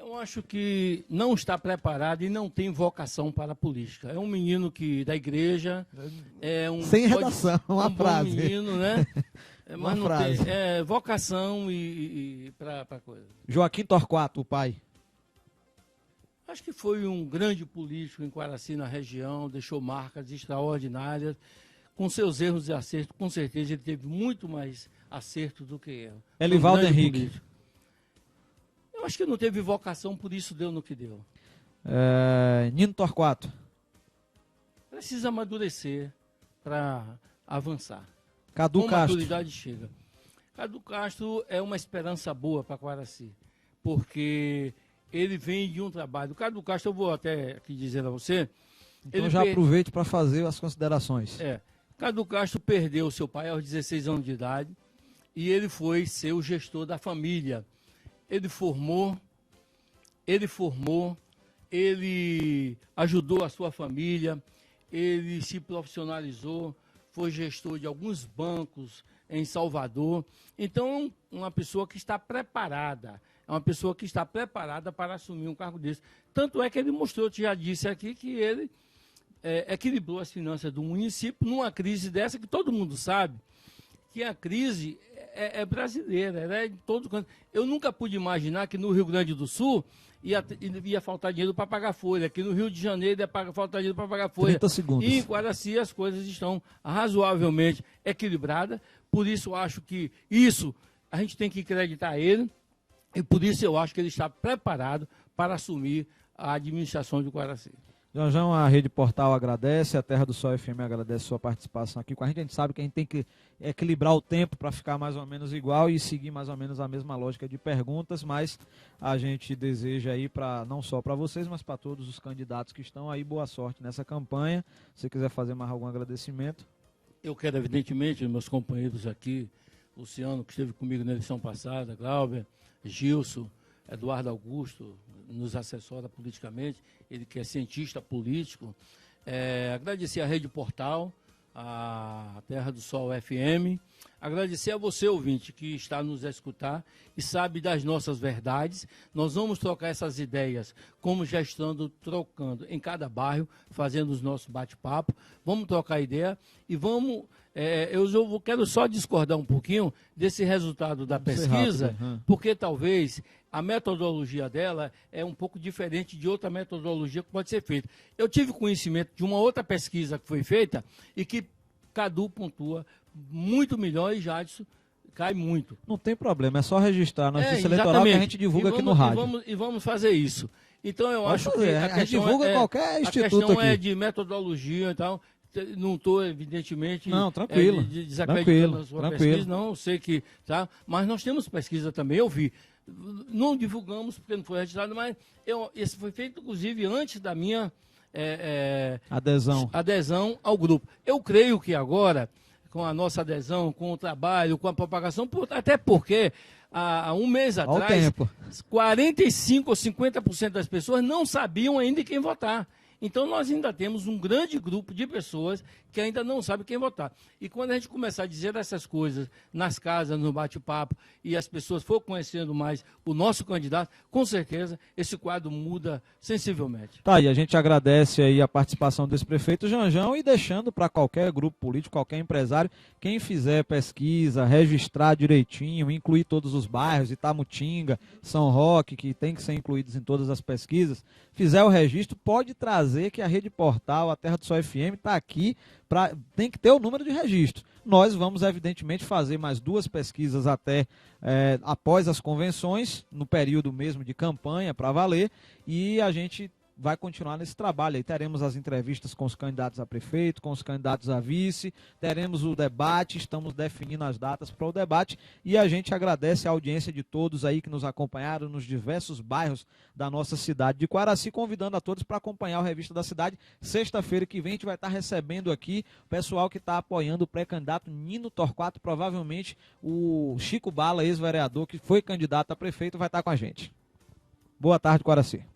Speaker 6: Eu acho que não está preparado e não tem vocação para a política. É um menino da igreja,
Speaker 1: sem redação, uma frase.
Speaker 6: Bom menino, né? Mas não
Speaker 1: frase.
Speaker 6: tem vocação e para coisa.
Speaker 1: Joaquim Torquato, o pai.
Speaker 6: Acho que foi um grande político em Quaraci, na região, deixou marcas extraordinárias. Com seus erros e acertos, com certeza ele teve muito mais acerto do que erro.
Speaker 1: Elivaldo Henrique.
Speaker 6: Político. Eu acho que não teve vocação, por isso deu no que deu.
Speaker 1: Nino Torquato.
Speaker 6: Precisa amadurecer para avançar.
Speaker 1: Cadu
Speaker 6: Com
Speaker 1: Castro.
Speaker 6: maturidade chega. Cadu Castro é uma esperança boa para Quaraci, porque ele vem de um trabalho. O Cadu Castro, eu vou até aqui dizer a você.
Speaker 1: Então já aproveite para fazer as considerações.
Speaker 6: Cadu Castro perdeu seu pai aos 16 anos de idade e ele foi ser o gestor da família. Ele formou, ele ajudou a sua família, ele se profissionalizou, foi gestor de alguns bancos em Salvador. Então, uma pessoa que está preparada, para assumir um cargo desse. Tanto é que ele mostrou, eu já disse aqui, que ele equilibrou as finanças do município numa crise dessa que todo mundo sabe que a crise é brasileira, é de todo canto. Eu nunca pude imaginar que no Rio Grande do Sul ia faltar dinheiro para pagar folha, que no Rio de Janeiro ia faltar dinheiro para pagar folha.
Speaker 1: 30 segundos.
Speaker 6: E em Quaraci as coisas estão razoavelmente equilibradas, por isso eu acho que a gente tem que acreditar a ele, e por isso eu acho que ele está preparado para assumir a administração de Quaraci.
Speaker 1: João, a Rede Portal agradece, a Terra do Sol FM agradece sua participação aqui com a gente. A gente sabe que a gente tem que equilibrar o tempo para ficar mais ou menos igual e seguir mais ou menos a mesma lógica de perguntas, mas a gente deseja aí, não só para vocês, mas para todos os candidatos que estão aí, boa sorte nessa campanha. Se você quiser fazer mais algum agradecimento.
Speaker 6: Eu quero, evidentemente, meus companheiros aqui, Luciano, que esteve comigo na eleição passada, Glauber, Gilson, Eduardo Augusto, nos assessora politicamente, ele que é cientista político. Agradecer a Rede Portal, a Terra do Sol FM, agradecer a você, ouvinte, que está nos a escutar e sabe das nossas verdades. Nós vamos trocar essas ideias, como já estando trocando em cada bairro, fazendo os nossos bate-papo. Vamos trocar ideia e vamos... eu quero só discordar um pouquinho desse resultado da pesquisa, porque talvez a metodologia dela é um pouco diferente de outra metodologia que pode ser feita. Eu tive conhecimento de uma outra pesquisa que foi feita e que Cadu pontua muito melhor e Jadson cai muito.
Speaker 1: Não tem problema, é só registrar na Justiça Eleitoral que a gente divulga aqui no rádio.
Speaker 6: E vamos fazer isso. Então eu acho que
Speaker 1: a gente divulga qualquer instituto
Speaker 6: a questão
Speaker 1: aqui.
Speaker 6: É de metodologia e tal. Não estou, evidentemente,
Speaker 1: tranquilo,
Speaker 6: desacreditando a sua pesquisa, não, sei que, tá? Mas nós temos pesquisa também, eu vi. Não divulgamos porque não foi registrado, mas esse foi feito, inclusive, antes da minha adesão ao grupo. Eu creio que agora, com a nossa adesão, com o trabalho, com a propagação, até porque há um mês atrás, 45% ou 50% das pessoas não sabiam ainda em quem votar. Então, nós ainda temos um grande grupo de pessoas que ainda não sabem quem votar. E quando a gente começar a dizer essas coisas nas casas, no bate-papo, e as pessoas for conhecendo mais o nosso candidato, com certeza esse quadro muda sensivelmente.
Speaker 1: Tá, e a gente agradece aí a participação desse prefeito Janjão e deixando para qualquer grupo político, qualquer empresário, quem fizer pesquisa, registrar direitinho, incluir todos os bairros, Itamutinga, São Roque, que tem que ser incluídos em todas as pesquisas, fizer o registro, pode trazer que a Rede Portal, a Terra do Sol FM, está aqui, tem que ter o número de registro. Nós vamos, evidentemente, fazer mais 2 pesquisas até após as convenções, no período mesmo de campanha, para valer, e a gente vai continuar nesse trabalho. Aí teremos as entrevistas com os candidatos a prefeito, com os candidatos a vice, teremos o debate, estamos definindo as datas para o debate e a gente agradece a audiência de todos aí que nos acompanharam nos diversos bairros da nossa cidade de Quaraci, convidando a todos para acompanhar o Revista da Cidade. Sexta-feira que vem a gente vai estar recebendo aqui o pessoal que está apoiando o pré-candidato Nino Torquato, provavelmente o Chico Bala, ex-vereador, que foi candidato a prefeito, vai estar com a gente. Boa tarde, Quaraci.